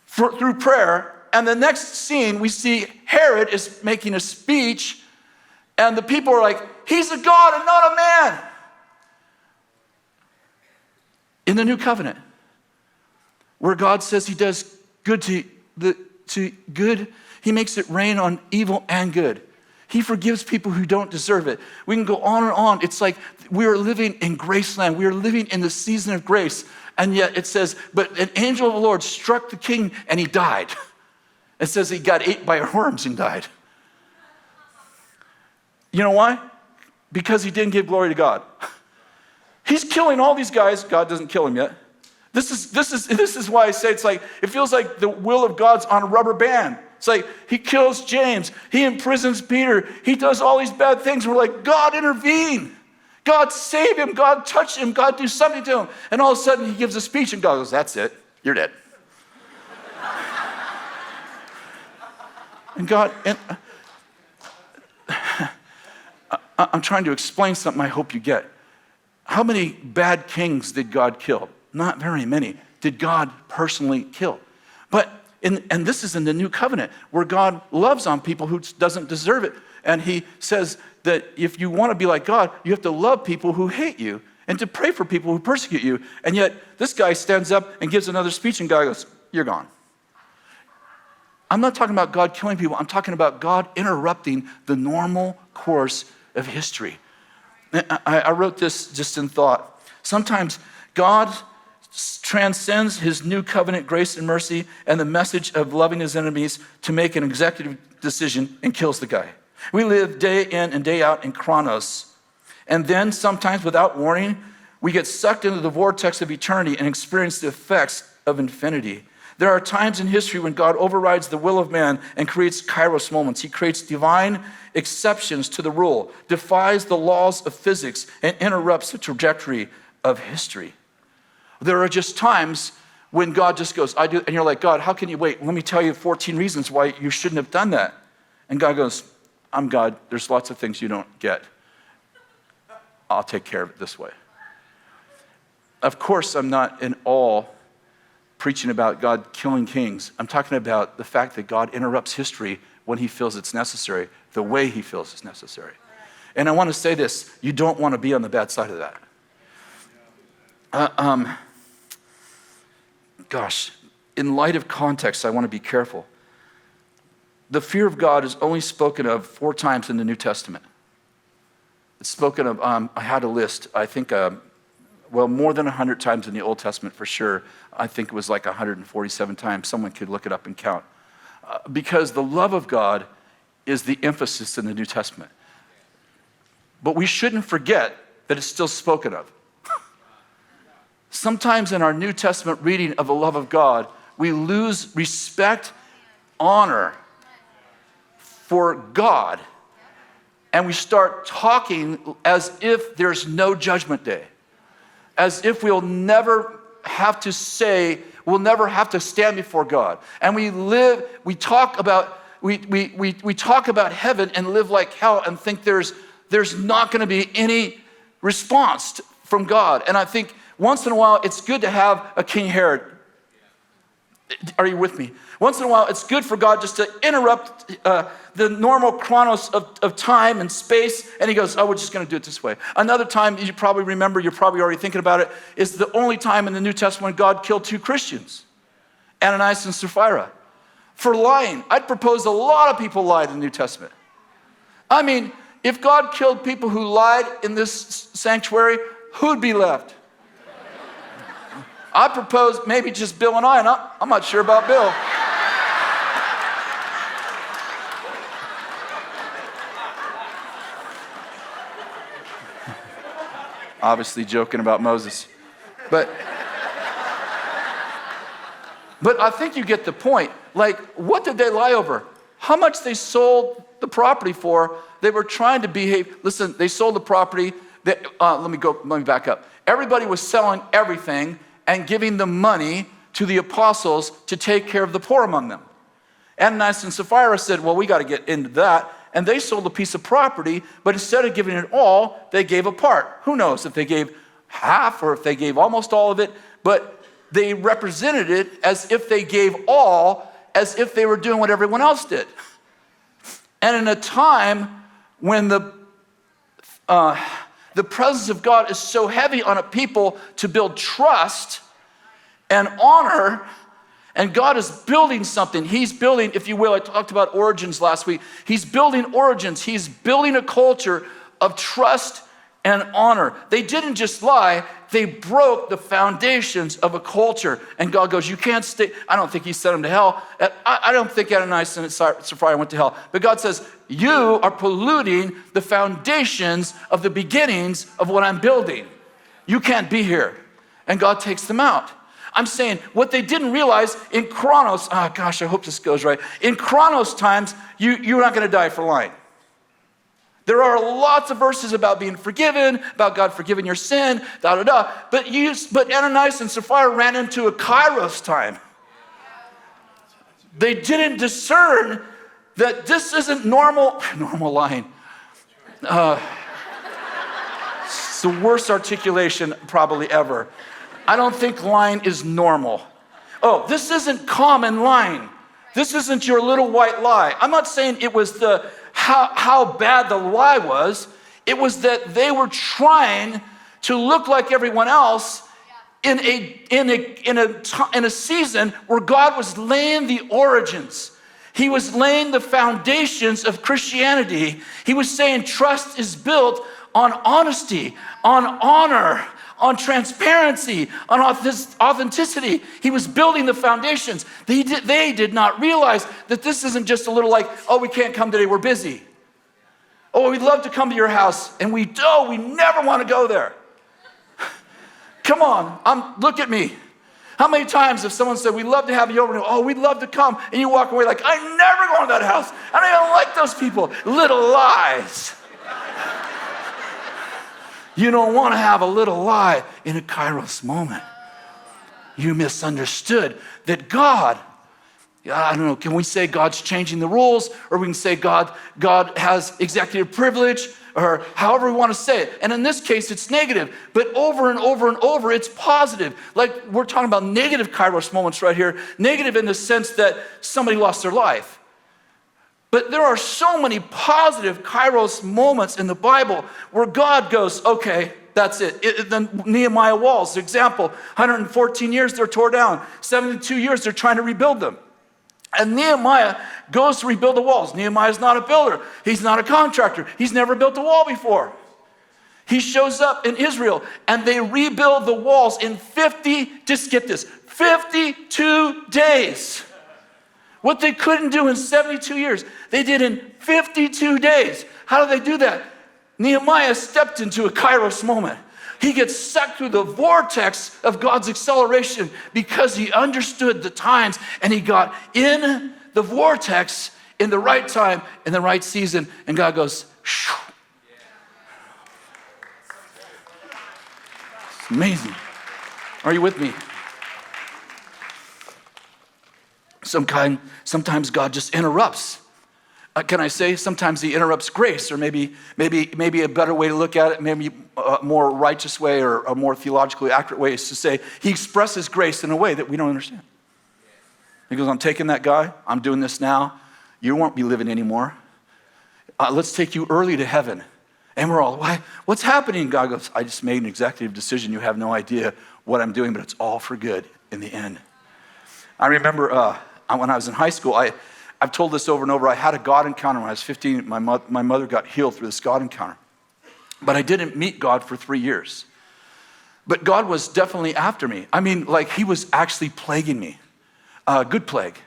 through prayer. And the next scene, we see Herod is making a speech, and the people are like, he's a God and not a man. In the new covenant, where God says he does good to good, he makes it rain on evil and good. He forgives people who don't deserve it. We can go on and on. It's like we are living in Graceland. We are living in the season of grace. And yet it says, but an angel of the Lord struck the king and he died. It says he got ate by worms and died. You know why? Because he didn't give glory to God. He's killing all these guys. God doesn't kill him yet. This is why I say it's like, it feels like the will of God's on a rubber band. It's like he kills James. He imprisons Peter. He does all these bad things. We're like, God intervene. God save him. God touch him. God do something to him. And all of a sudden he gives a speech and God goes, that's it. You're dead. And God, I'm trying to explain something I hope you get. How many bad kings did God kill? Not very many. Did God personally kill? But, and this is in the new covenant, where God loves on people who doesn't deserve it. And he says that if you want to be like God, you have to love people who hate you and to pray for people who persecute you. And yet this guy stands up and gives another speech and God goes, you're gone. I'm not talking about God killing people. I'm talking about God interrupting the normal course of history. I wrote this just in thought. Sometimes God transcends his new covenant grace and mercy and the message of loving his enemies to make an executive decision and kills the guy. We live day in and day out in Chronos. And then sometimes without warning, we get sucked into the vortex of eternity and experience the effects of infinity. There are times in history when God overrides the will of man and creates kairos moments. He creates divine exceptions to the rule, defies the laws of physics, and interrupts the trajectory of history. There are just times when God just goes, I do, and you're like, God, how can you wait? Let me tell you 14 reasons why you shouldn't have done that. And God goes, I'm God. There's lots of things you don't get. I'll take care of it this way. Of course, I'm not in all preaching about God killing kings. I'm talking about the fact that God interrupts history when he feels it's necessary, the way he feels it's necessary. And I want to say this, you don't want to be on the bad side of that. In light of context, I want to be careful. The fear of God is only spoken of 4 times in the New Testament. It's spoken of, I had a list, I think, more than 100 times in the Old Testament for sure. I think it was like 147 times. Someone could look it up and count. Because the love of God is the emphasis in the New Testament. But we shouldn't forget that it's still spoken of. Sometimes in our New Testament reading of the love of God, we lose respect, honor for God, and we start talking as if there's no judgment day, as if we'll never have to stand before God. And we talk about heaven and live like hell and think there's not going to be any response from God. And I think once in a while it's good to have a King Herod. Are you with me? Once in a while it's good for God just to interrupt the normal chronos of time and space, and he goes, oh, we're just going to do it this way. Another time, you probably remember, you're probably already thinking about it, is the only time in the New Testament God killed 2 Christians, Ananias and Sapphira, for lying. I'd propose a lot of people lied in the New Testament. I mean, if God killed people who lied in this sanctuary, who'd be left? I propose maybe just Bill and I, and I'm not sure about Bill. Obviously joking about Moses. But I think you get the point. Like, what did they lie over? How much they sold the property for? They were trying to behave. Listen, they sold the property. Let me back up. Everybody was selling everything and giving the money to the apostles to take care of the poor among them. Ananias and Sapphira said, well, we got to get into that. And they sold a piece of property, but instead of giving it all, they gave a part. Who knows if they gave half or if they gave almost all of it, but they represented it as if they gave all, as if they were doing what everyone else did. And in a time when the presence of God is so heavy on a people to build trust and honor, and God is building something. He's building, if you will, I talked about origins last week. He's building origins. He's building a culture of trust and honor. They didn't just lie, they broke the foundations of a culture. And God goes, you can't stay. I don't think he sent them to hell. I don't think Ananias and Sapphira went to hell. But God says, you are polluting the foundations of the beginnings of what I'm building. You can't be here. And God takes them out. I'm saying what they didn't realize in Chronos, I hope this goes right. In Chronos times, you're not going to die for lying. There are lots of verses about being forgiven, about God forgiving your sin, But Ananias and Sapphira ran into a Kairos time. They didn't discern that this isn't normal lying. It's the worst articulation probably ever. I don't think lying is normal. Oh, this isn't common lying. This isn't your little white lie. I'm not saying it was how bad the lie was. It was that they were trying to look like everyone else in a season where God was laying the origins. He was laying the foundations of Christianity. He was saying trust is built on honesty, on honor, on transparency, on authenticity. He was building the foundations. They did not realize that this isn't just a little like, oh, we can't come today, we're busy. Oh, we'd love to come to your house, and we never want to go there. Come on, look at me. How many times have someone said, we'd love to have you over, and, oh, we'd love to come, and you walk away like, I'm never going to that house. I don't even like those people. Little lies. You don't want to have a little lie in a Kairos moment. You misunderstood that God, I don't know, can we say God's changing the rules? Or we can say God has executive privilege, or however we want to say it. And in this case, it's negative. But over and over and over, it's positive. Like we're talking about negative Kairos moments right here. Negative in the sense that somebody lost their life. But there are so many positive Kairos moments in the Bible where God goes, okay, that's it. The Nehemiah walls, example, 114 years they're tore down. 72 years they're trying to rebuild them. And Nehemiah goes to rebuild the walls. Nehemiah's not a builder. He's not a contractor. He's never built a wall before. He shows up in Israel, and they rebuild the walls in 52 days. What they couldn't do in 72 years, they did in 52 days. How did they do that? Nehemiah stepped into a Kairos moment. He gets sucked through the vortex of God's acceleration because he understood the times, and he got in the vortex in the right time, in the right season, and God goes, shoo. It's amazing. Are you with me? Sometimes God just interrupts. Can I say sometimes he interrupts grace, or maybe a better way to look at it, maybe a more righteous way or a more theologically accurate way is to say he expresses grace in a way that we don't understand. He goes, I'm taking that guy, I'm doing this now, you won't be living anymore. Let's take you early to heaven. And we're all, why? What's happening? God goes, I just made an executive decision. You have no idea what I'm doing, but it's all for good in the end. I remember when I was in high school, I've told this over and over. I had a God encounter when I was 15. My mother got healed through this God encounter. But I didn't meet God for 3 years. But God was definitely after me. I mean, like he was actually plaguing me. Good plague.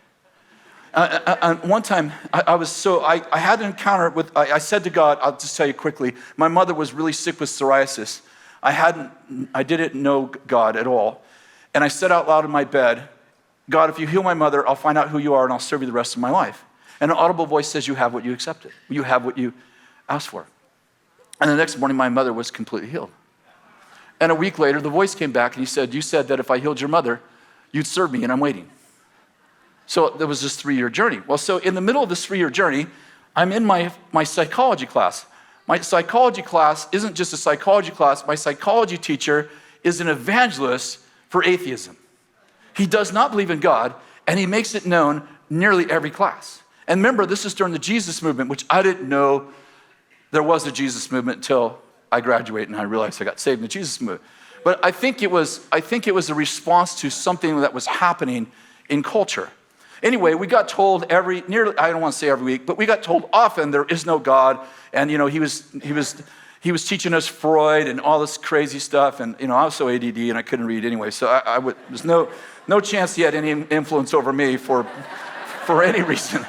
One time, I had an encounter with, I said to God, I'll just tell you quickly, my mother was really sick with psoriasis. I didn't know God at all. And I said out loud in my bed, God, if you heal my mother, I'll find out who you are and I'll serve you the rest of my life. And an audible voice says, you have what you accepted. You have what you asked for. And the next morning, my mother was completely healed. And a week later, the voice came back and he said, you said that if I healed your mother, you'd serve me and I'm waiting. So there was this 3-year journey. Well, so in the middle of this 3-year journey, I'm in my psychology class. My psychology class isn't just a psychology class. My psychology teacher is an evangelist for atheism. He does not believe in God, and he makes it known nearly every class. And remember, this is during the Jesus movement, which I didn't know there was a Jesus movement until I graduated and I realized I got saved in the Jesus movement. But I think it was a response to something that was happening in culture. Anyway, we got told I don't want to say every week, but we got told often there is no God. And he was teaching us Freud and all this crazy stuff. And I was so ADD and I couldn't read anyway. So there's no chance he had any influence over me for any reason.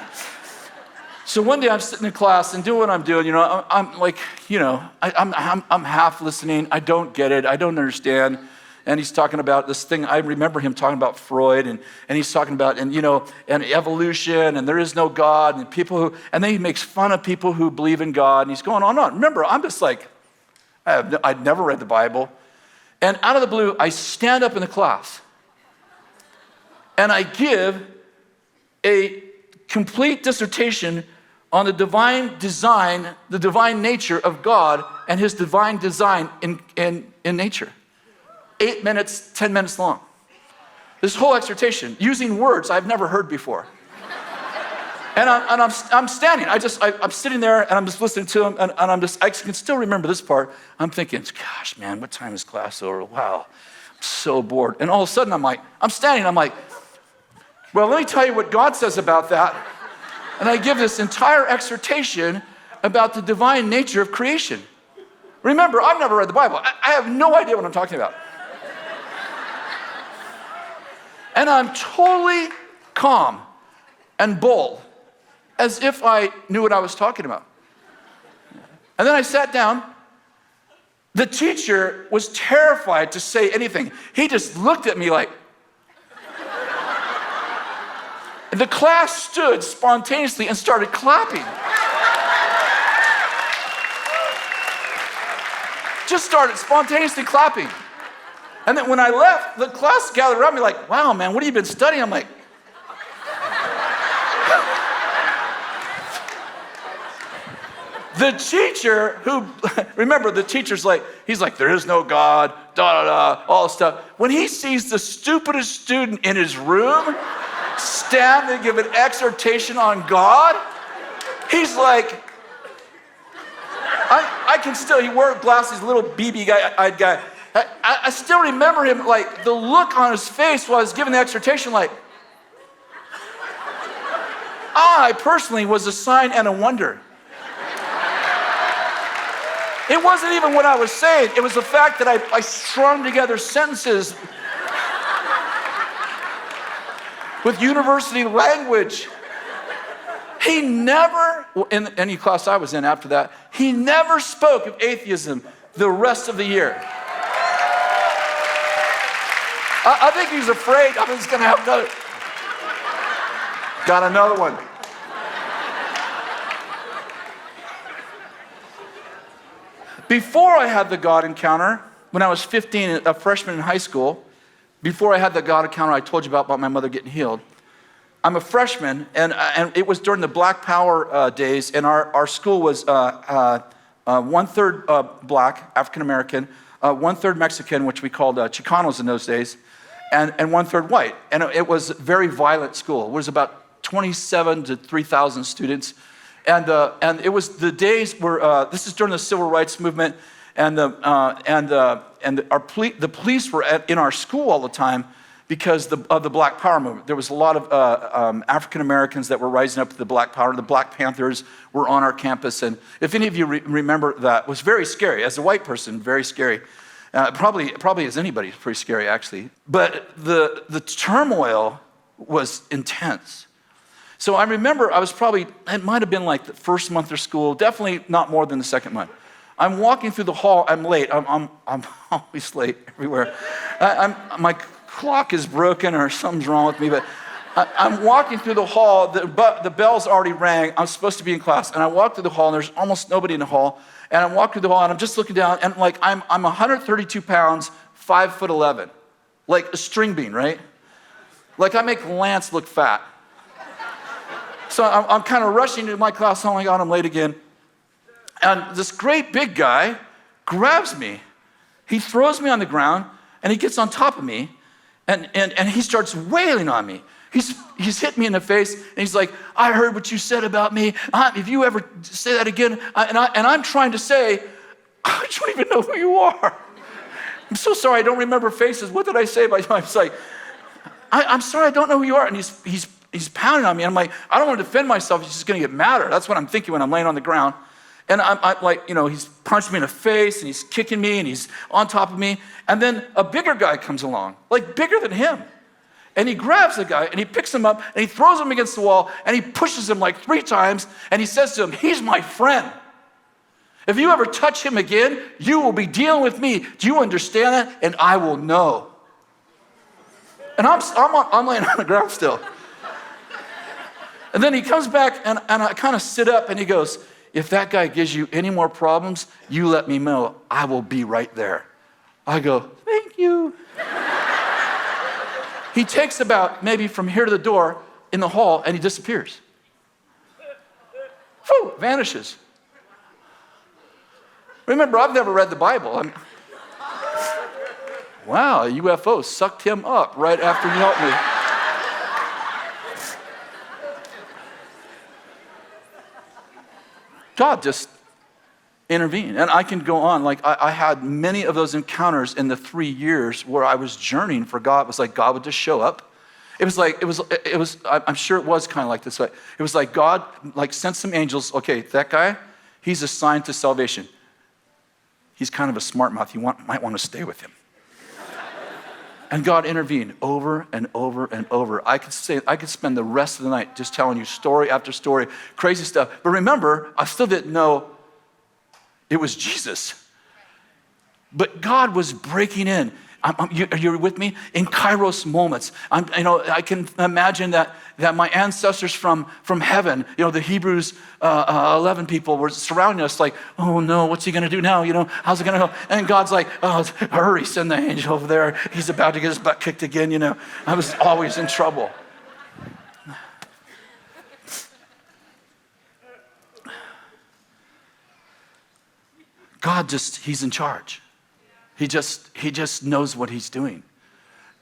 So one day I'm sitting in class and doing what I'm doing. I'm like, I'm half listening. I don't get it. I don't understand. And he's talking about this thing. I remember him talking about Freud, and he's talking about and evolution, and there is no God, and and then he makes fun of people who believe in God, and he's going on and on. Remember, I'm just like, I'd never read the Bible, and out of the blue, I stand up in the class, and I give a complete dissertation on the divine design, the divine nature of God, and His divine design in nature. 8 minutes, 10 minutes long. This whole exhortation, using words I've never heard before. And I'm standing, I'm sitting there and I'm just listening to him and I can still remember this part. I'm thinking, gosh, man, what time is class over? Wow, I'm so bored. And all of a sudden I'm like, well, let me tell you what God says about that. And I give this entire exhortation about the divine nature of creation. Remember, I've never read the Bible. I have no idea what I'm talking about. And I'm totally calm and bold, as if I knew what I was talking about. And then I sat down. The teacher was terrified to say anything. He just looked at me like, and the class stood spontaneously and started clapping. Just started spontaneously clapping. And then when I left, the class gathered around me like, wow, man, what have you been studying? I'm like, the teacher remember the teacher's like, he's like, there is no God, all this stuff. When he sees the stupidest student in his room stand and give an exhortation on God, he's like, I can still, he wore glasses, little BB eyed guy. I still remember him, like, the look on his face while I was giving the exhortation, like, I personally was a sign and a wonder. It wasn't even what I was saying. It was the fact that I strung together sentences with university language. He never, in any class I was in after that, he never spoke of atheism the rest of the year. I think he's afraid I'm just going to have another. Got another one. Before I had the God encounter, when I was 15, a freshman in high school, before I had the God encounter I told you about my mother getting healed, I'm a freshman, and it was during the Black Power days, and our school was 1/3 black, African-American, 1/3 Mexican, which we called Chicanos in those days, and 1/3 white. And it was a very violent school. It was about 27 to 3,000 students. And it was the days where, this is during the Civil Rights Movement, and the police were in our school all the time because of the Black Power movement. There was a lot of African Americans that were rising up to the Black Power. The Black Panthers were on our campus, and if any of you remember that, it was very scary. As a white person, very scary. Probably as anybody, it's pretty scary actually. But the turmoil was intense. So I remember it might have been like the first month of school, definitely not more than the second month. I'm walking through the hall, I'm late, I'm always late everywhere. My clock is broken or something's wrong with me, but I'm walking through the hall, the bell's already rang, I'm supposed to be in class, and I walk through the hall and there's almost nobody in the hall, and I'm walking through the hall and I'm just looking down, and like I'm 132 pounds, 5'11", like a string bean, right? Like I make Lance look fat. So I'm kind of rushing to my class. Oh my God, I'm late again. And this great big guy grabs me. He throws me on the ground, and he gets on top of me, and he starts wailing on me. He's hit me in the face, and he's like, I heard what you said about me. If you ever say that again, and I'm trying to say, I don't even know who you are. I'm so sorry, I don't remember faces. What did I say? I was like, I'm sorry, I don't know who you are. And he's pounding on me. And I'm like, I don't want to defend myself. He's just going to get madder. That's what I'm thinking when I'm laying on the ground. And I'm like, he's punched me in the face, and he's kicking me, and he's on top of me. And then a bigger guy comes along, like bigger than him. And he grabs the guy, and he picks him up, and he throws him against the wall, and he pushes him like 3 times, and he says to him, he's my friend. If you ever touch him again, you will be dealing with me. Do you understand that? And I will know. And I'm laying on the ground still. And then he comes back, and I kind of sit up, and he goes, if that guy gives you any more problems, you let me know. I will be right there. I go, thank you. He takes about maybe from here to the door in the hall, and he disappears. Whew, vanishes. Remember, I've never read the Bible. Wow, a UFO sucked him up right after he helped me. God just intervened. And I can go on. Like I had many of those encounters in the 3 years where I was journeying for God. It was like God would just show up. It was, I'm sure it was kind of like this, but it was like God sent some angels. Okay, that guy, he's assigned to salvation. He's kind of a smart mouth. You might want to stay with him. And God intervened over and over and over. I could spend the rest of the night just telling you story after story, crazy stuff. But remember, I still didn't know it was Jesus. But God was breaking in. You're with me? In Kairos moments. I can imagine that my ancestors from heaven, the Hebrews 11 people were surrounding us like, oh no, what's he going to do now? How's it going to go? And God's like, oh, hurry, send the angel over there. He's about to get his butt kicked again. I was always in trouble. God he's in charge. He just knows what he's doing.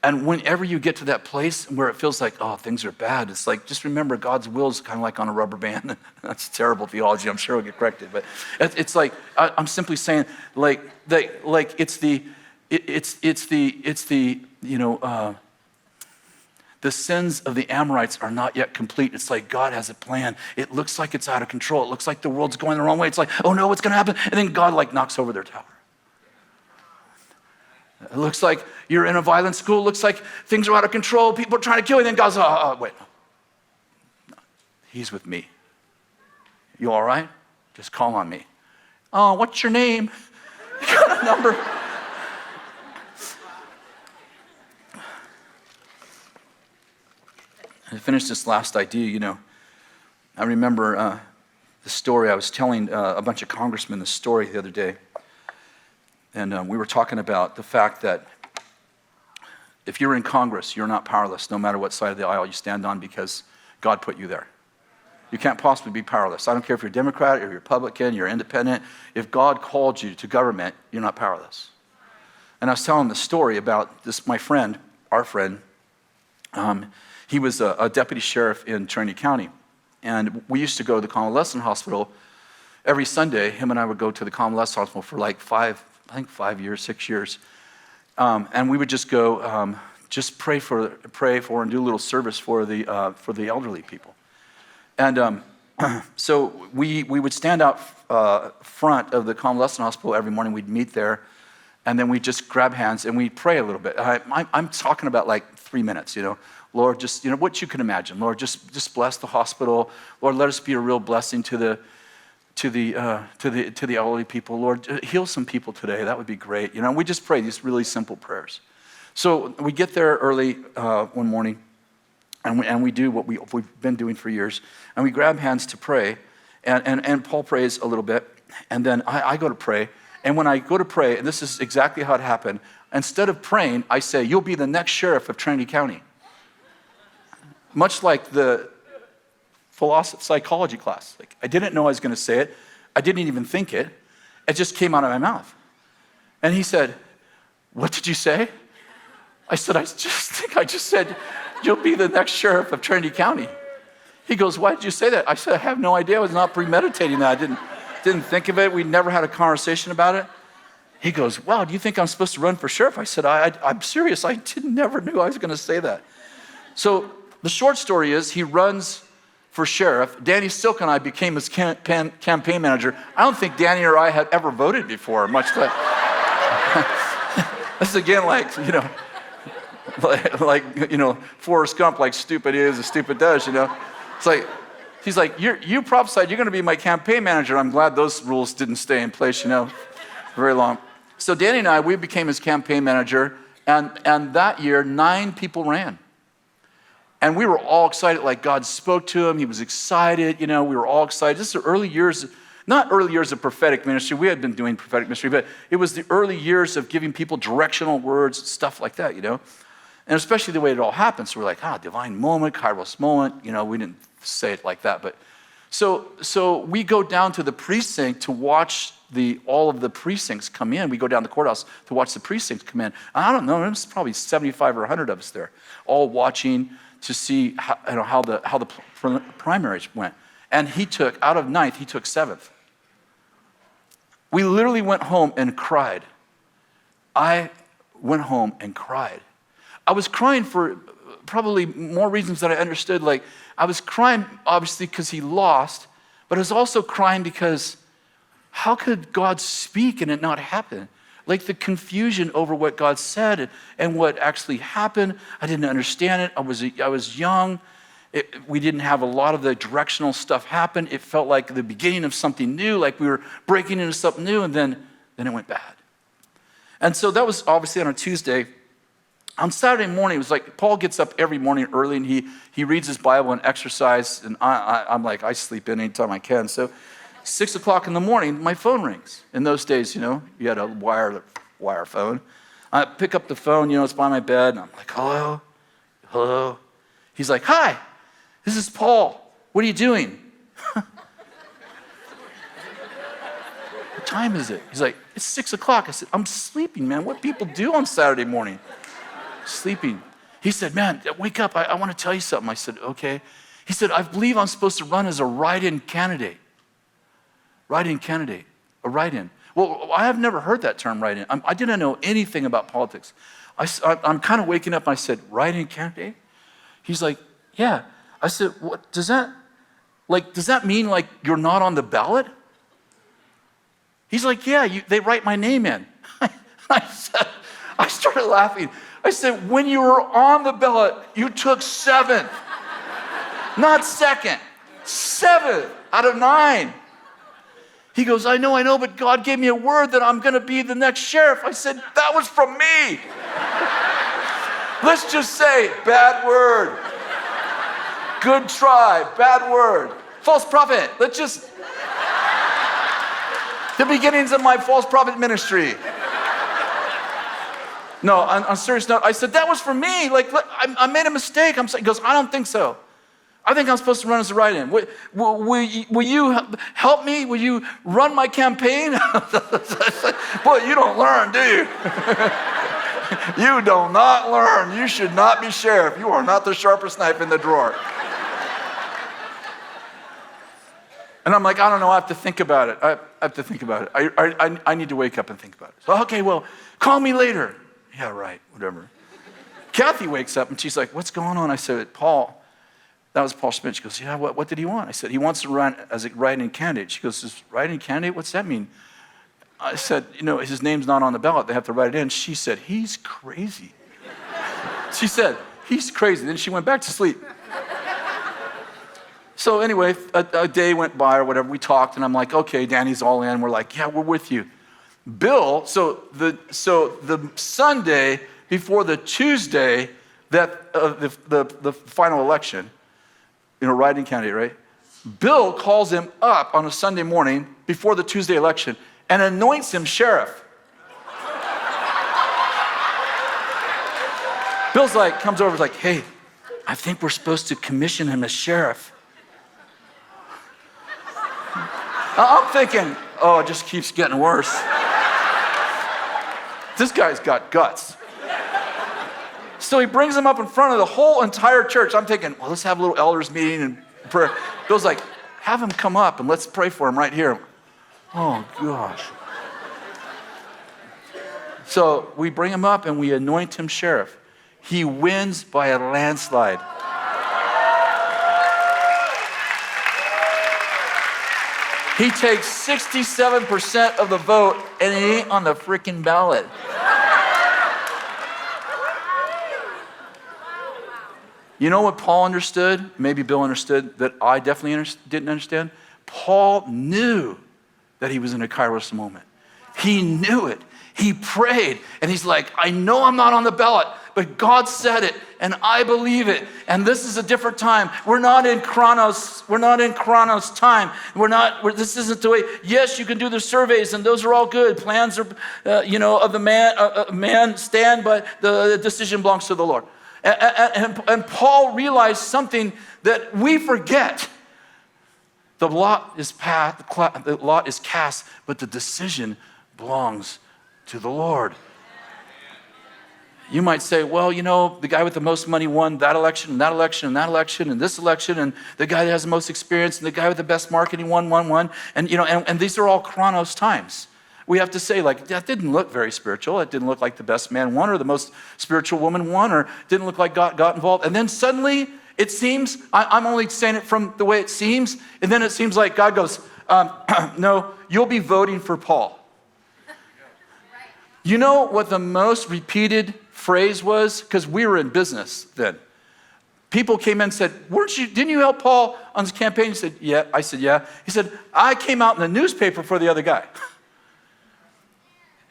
And whenever you get to that place where it feels like, oh, things are bad, it's like, just remember God's will is kind of like on a rubber band. That's terrible theology. I'm sure I'll get corrected. But it's like, I'm simply saying, the the sins of the Amorites are not yet complete. It's like God has a plan. It looks like it's out of control. It looks like the world's going the wrong way. It's like, oh no, what's going to happen? And then God like knocks over their tower. It looks like you're in a violent school. It looks like things are out of control. People are trying to kill you. And then God's, wait. No. He's with me. You all right? Just call on me. Oh, what's your name? You got a number? To finish this last idea, I remember the story. I was telling a bunch of congressmen the story the other day. And we were talking about the fact that if you're in Congress, you're not powerless, no matter what side of the aisle you stand on, because God put you there. You can't possibly be powerless. I don't care if you're Democrat, or you're Republican, you're independent. If God called you to government, you're not powerless. And I was telling the story about this, my friend, our friend. He was a deputy sheriff in Trinity County. And we used to go to the convalescent hospital every Sunday. Him and I would go to the convalescent hospital for like 5 years, 6 years. And we would just go, just pray for and do a little service for the elderly people. And so we would stand out front of the convalescent hospital every morning. We'd meet there, and then we'd just grab hands and we'd pray a little bit. I'm talking about like 3 minutes, Lord, just, what you can imagine. Lord, just bless the hospital. Lord, let us be a real blessing to the elderly people. Lord, heal some people today. That would be great. We just pray these really simple prayers. So we get there early one morning, and we do what we've been doing for years, and we grab hands to pray, and Paul prays a little bit, and then I go to pray, and when I go to pray, and this is exactly how it happened, instead of praying, I say, you'll be the next sheriff of Trinity County. Much like the psychology class. Like, I didn't know I was going to say it. I didn't even think it. It just came out of my mouth. And he said, what did you say? I said, I just said, you'll be the next sheriff of Trinity County. He goes, why did you say that? I said, I have no idea. I was not premeditating that. I didn't think of it. We never had a conversation about it. He goes, wow, do you think I'm supposed to run for sheriff? I said, I'm serious. I never knew I was going to say that. So the short story is he runs for sheriff. Danny Silk and I became his campaign manager. I don't think Danny or I had ever voted before, much less. This is again like Forrest Gump, like stupid is as stupid does, It's like, he's like, you prophesied you're going to be my campaign manager. I'm glad those rules didn't stay in place, very long. So Danny and I, we became his campaign manager, and that year, 9 people ran. And we were all excited, like God spoke to him. He was excited, we were all excited. This is the early years, not early years of prophetic ministry. We had been doing prophetic ministry, but it was the early years of giving people directional words, stuff like that, And especially the way it all happened. So we're like, divine moment, Kairos moment. We didn't say it like that. But so we go down to the precinct to watch all of the precincts come in. We go down to the courthouse to watch the precincts come in. I don't know, there's probably 75 or 100 of us there, all watching to see how the primaries went. And he took, out of 9th, he took 7th. We literally went home and cried. I went home and cried. I was crying for probably more reasons than I understood. Like, I was crying, obviously, because he lost, but I was also crying because how could God speak and it not happen? Like the confusion over what God said and what actually happened. I didn't understand it. I was young. We didn't have a lot of the directional stuff happen. It felt like the beginning of something new, like we were breaking into something new, and then it went bad. And so that was obviously on a Tuesday. On Saturday morning, it was like Paul gets up every morning early, and he reads his Bible and exercise, and I'm like, I sleep in anytime I can. So 6 o'clock in the morning, my phone rings. In those days, you had a wire phone. I pick up the phone, it's by my bed, and I'm like, hello. He's like, hi, this is Paul. What are you doing? What time is it? He's like, it's 6 o'clock. I said, I'm sleeping, man. What people do on Saturday morning? Sleeping. He said, man, wake up. I want to tell you something. I said, okay. He said, I believe I'm supposed to run as a write-in candidate. Write-in candidate, a write-in. Well, I have never heard that term, write-in. I didn't know anything about politics. I'm kind of waking up and I said, write-in candidate? He's like, yeah. I said, what does that mean like you're not on the ballot? He's like, yeah, they write my name in. I started laughing. I said, when you were on the ballot, you took 7th, not 2nd, 7th out of 9. He goes, I know, but God gave me a word that I'm going to be the next sheriff. I said, that was from me. Let's just say, bad word. Good try, bad word. False prophet. Let's just, the beginnings of my false prophet ministry. No, on serious note, I said, that was for me. Like, I made a mistake. He goes, I don't think so. I think I'm supposed to run as a write-in. Will you help me? Will you run my campaign? Boy, you don't learn, do you? You do not learn. You should not be sheriff. You are not the sharpest knife in the drawer. And I'm like, I don't know. I have to think about it. I have to think about it. I need to wake up and think about it. So, okay, well, call me later. Yeah, right, whatever. Kathy wakes up and she's like, what's going on? I said, Paul. That was Paul Schmidt. She goes, yeah, what did he want? I said, he wants to run as a write-in candidate. She goes, write-in candidate? What's that mean? I said, his name's not on the ballot. They have to write it in. She said, he's crazy. She said, he's crazy. Then she went back to sleep. So anyway, a day went by or whatever. We talked, and I'm like, okay, Danny's all in. We're like, yeah, we're with you. Bill, so the Sunday before the Tuesday that the final election, write-in candidate, right? Bill calls him up on a Sunday morning before the Tuesday election and anoints him sheriff. Bill's like, comes over, is like, hey, I think we're supposed to commission him as sheriff. I'm thinking, oh, it just keeps getting worse. This guy's got guts. So he brings him up in front of the whole entire church. I'm thinking, well, let's have a little elders meeting and prayer. Bill's like, have him come up and let's pray for him right here. Oh, gosh. So we bring him up and we anoint him sheriff. He wins by a landslide. He takes 67% of the vote and he ain't on the freaking ballot. You know what Paul understood? Maybe Bill understood that I definitely didn't understand. Paul knew that he was in a Kairos moment. He knew it. He prayed and he's like, I know I'm not on the ballot, but God said it and I believe it. And this is a different time. We're not in Chronos. We're not in Chronos time. This isn't the way. Yes, you can do the surveys and those are all good. Plans are, of the man stand, but the decision belongs to the Lord. And Paul realized something that we forget. The lot is cast, but the decision belongs to the Lord. You might say, well, the guy with the most money won that election, and that election, and that election, and this election, and the guy that has the most experience, and the guy with the best marketing won. And these are all Chronos times. We have to say, that didn't look very spiritual. It didn't look like the best man won or the most spiritual woman won or didn't look like God got involved. And then suddenly it seems, I'm only saying it from the way it seems, and then it seems like God goes, no, you'll be voting for Paul. You know what the most repeated phrase was? Because we were in business then. People came in and said, didn't you help Paul on his campaign? He said, yeah. I said, yeah. He said, I came out in the newspaper for the other guy.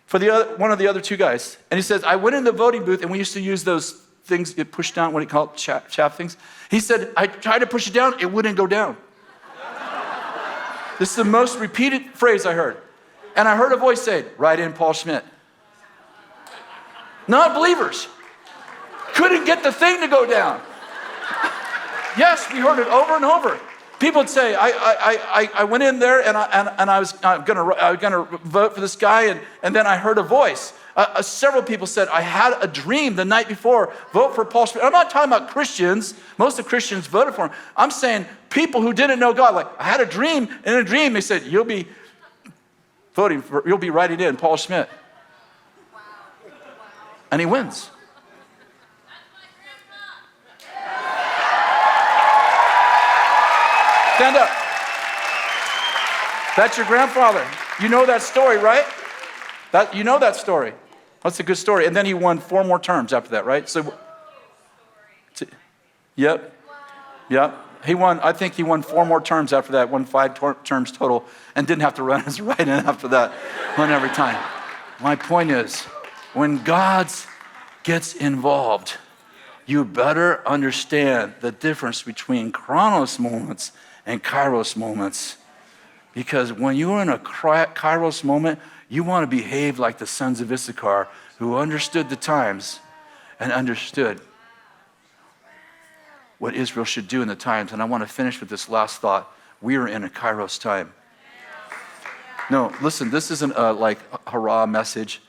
For one of the other two guys. And he says, I went in the voting booth and we used to use those things that push down, what do you call it, chaff things. He said, I tried to push it down, it wouldn't go down. This is the most repeated phrase I heard. And I heard a voice say, write in Paul Schmidt. Not believers. Couldn't get the thing to go down. Yes, we heard it over and over. People would say, I went in there and I was gonna vote for this guy, and then I heard a voice. Several people said, I had a dream the night before, vote for Paul Schmidt. I'm not talking about Christians. Most of the Christians voted for him. I'm saying people who didn't know God, like, I had a dream, and in a dream they said, you'll be writing in Paul Schmidt. And he wins. Stand up. That's your grandfather. You know that story, right? You know that story. That's a good story. And then he won 4 more terms after that, right? Yep. I think he won 4 more terms after that, won 5 terms total, and didn't have to run as write-in after that, won every time. My point is, when God gets involved, you better understand the difference between Chronos moments and Kairos moments. Because when you're in a Kairos moment, you want to behave like the sons of Issachar, who understood the times and understood what Israel should do in the times. And I want to finish with this last thought. We are in a Kairos time. No, listen, this isn't like a hurrah message.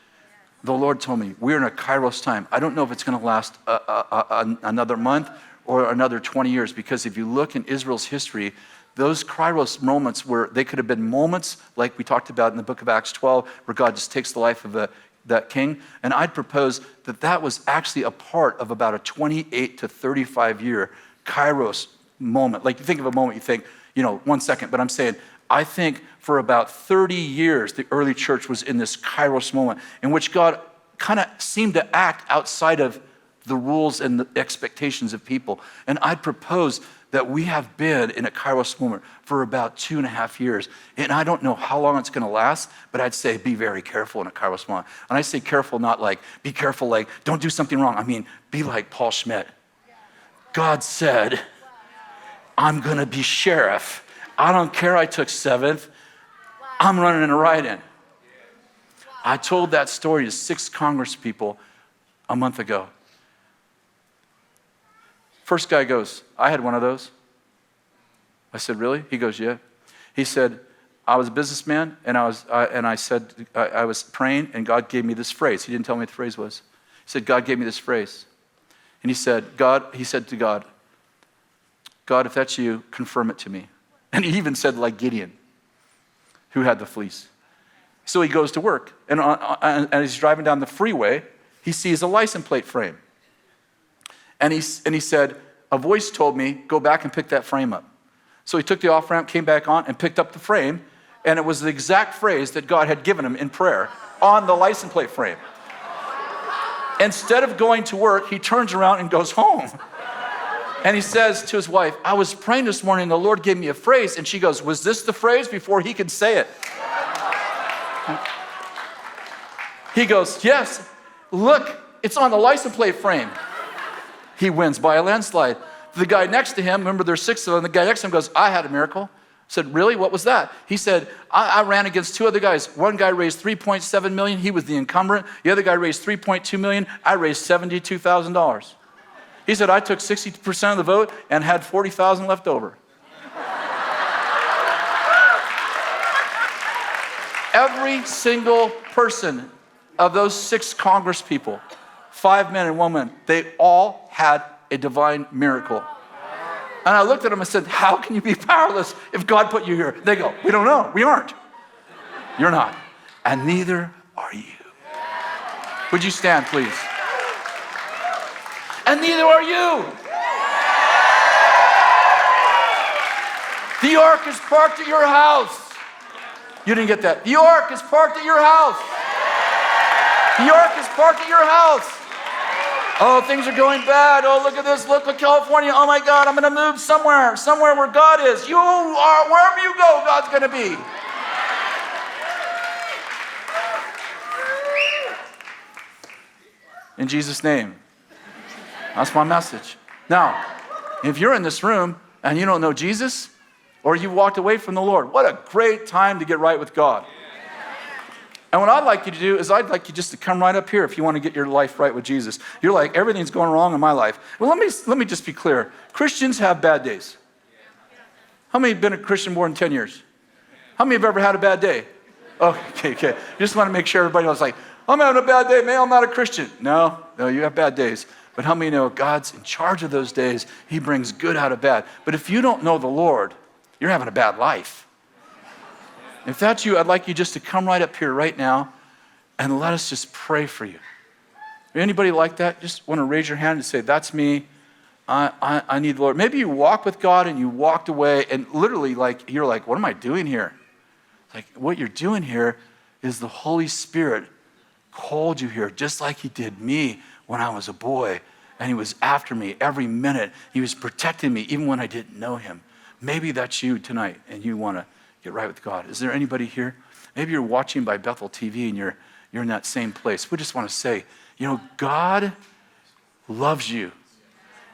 The Lord told me, we're in a Kairos time. I don't know if it's going to last another month or another 20 years, because if you look in Israel's history, those Kairos moments they could have been moments like we talked about in the book of Acts 12, where God just takes the life of that king. And I'd propose that was actually a part of about a 28 to 35 year Kairos moment. Like you think of a moment, you think, 1 second, but I'm saying, I think for about 30 years, the early church was in this Kairos moment in which God kind of seemed to act outside of the rules and the expectations of people. And I'd propose that we have been in a Kairos moment for about 2.5 years. And I don't know how long it's going to last, but I'd say be very careful in a Kairos moment. And I say careful, not like, be careful, like, don't do something wrong. I mean, be like Paul Schmidt. God said, I'm going to be sheriff. I don't care I took 7th. I'm running in a write-in. I told that story to 6 Congress people a month ago. First guy goes, I had one of those. I said, really? He goes, yeah. He said, I was a businessman, and I said, I was praying, and God gave me this phrase. He didn't tell me what the phrase was. He said, God gave me this phrase. And he said to God, if that's you, confirm it to me. And he even said, like Gideon, who had the fleece. So he goes to work, and as he's driving down the freeway, he sees a license plate frame. And he said, a voice told me, go back and pick that frame up. So he took the off-ramp, came back on, and picked up the frame, and it was the exact phrase that God had given him in prayer on the license plate frame. Instead of going to work, he turns around and goes home. And he says to his wife, I was praying this morning, and the Lord gave me a phrase. And she goes, was this the phrase? Before he could say it. He goes, yes, look, it's on the license plate frame. He wins by a landslide. The guy next to him, remember there's 6 of them, the guy next to him goes, I had a miracle. I said, really? What was that? He said, I ran against 2 other guys. One guy raised $3.7 million. He was the incumbent. The other guy raised $3.2 million. I raised $72,000. He said, I took 60% of the vote and had 40,000 left over. Every single person of those 6 Congress people, 5 men and 1 woman, they all had a divine miracle. And I looked at them and said, how can you be powerless if God put you here? They go, we don't know. We aren't. You're not. And neither are you. Would you stand, please? And neither are you. The ark is parked at your house. You didn't get that. The ark is parked at your house. The ark is parked at your house. Oh, things are going bad. Oh, look at this. Look at California. Oh my God, I'm going to move somewhere where God is. You are, wherever you go, God's going to be. In Jesus' name. That's my message. Now, if you're in this room and you don't know Jesus, or you walked away from the Lord, what a great time to get right with God. And what I'd like you to do is I'd like you just to come right up here if you want to get your life right with Jesus. You're like, everything's going wrong in my life. Well, let me just be clear. Christians have bad days. How many have been a Christian more than 10 years? How many have ever had a bad day? Okay. Just want to make sure everybody knows, like, I'm having a bad day, man, I'm not a Christian. No, you have bad days. But how many know God's in charge of those days? He brings good out of bad. But if you don't know the Lord, you're having a bad life. If that's you, I'd like you just to come right up here right now and let us just pray for you. Anybody like that? Just want to raise your hand and say, that's me. I need the Lord. Maybe you walk with God and you walked away and literally like, you're like, what am I doing here? Like what you're doing here is the Holy Spirit called you here just like he did me when I was a boy. And he was after me every minute. He was protecting me even when I didn't know him. Maybe that's you tonight and you want to get right with God. Is there anybody here? Maybe you're watching by Bethel TV and you're in that same place. We just want to say, God loves you.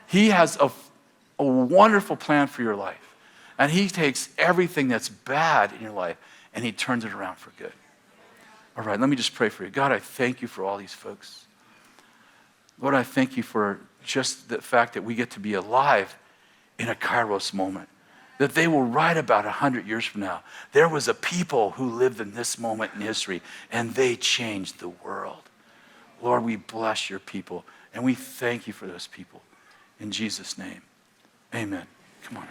He has a wonderful plan for your life. And he takes everything that's bad in your life and he turns it around for good. All right, let me just pray for you. God, I thank you for all these folks. Lord, I thank you for just the fact that we get to be alive in a Kairos moment. That they will write about 100 years from now. There was a people who lived in this moment in history and they changed the world. Lord, we bless your people and we thank you for those people. In Jesus' name, amen. Come on.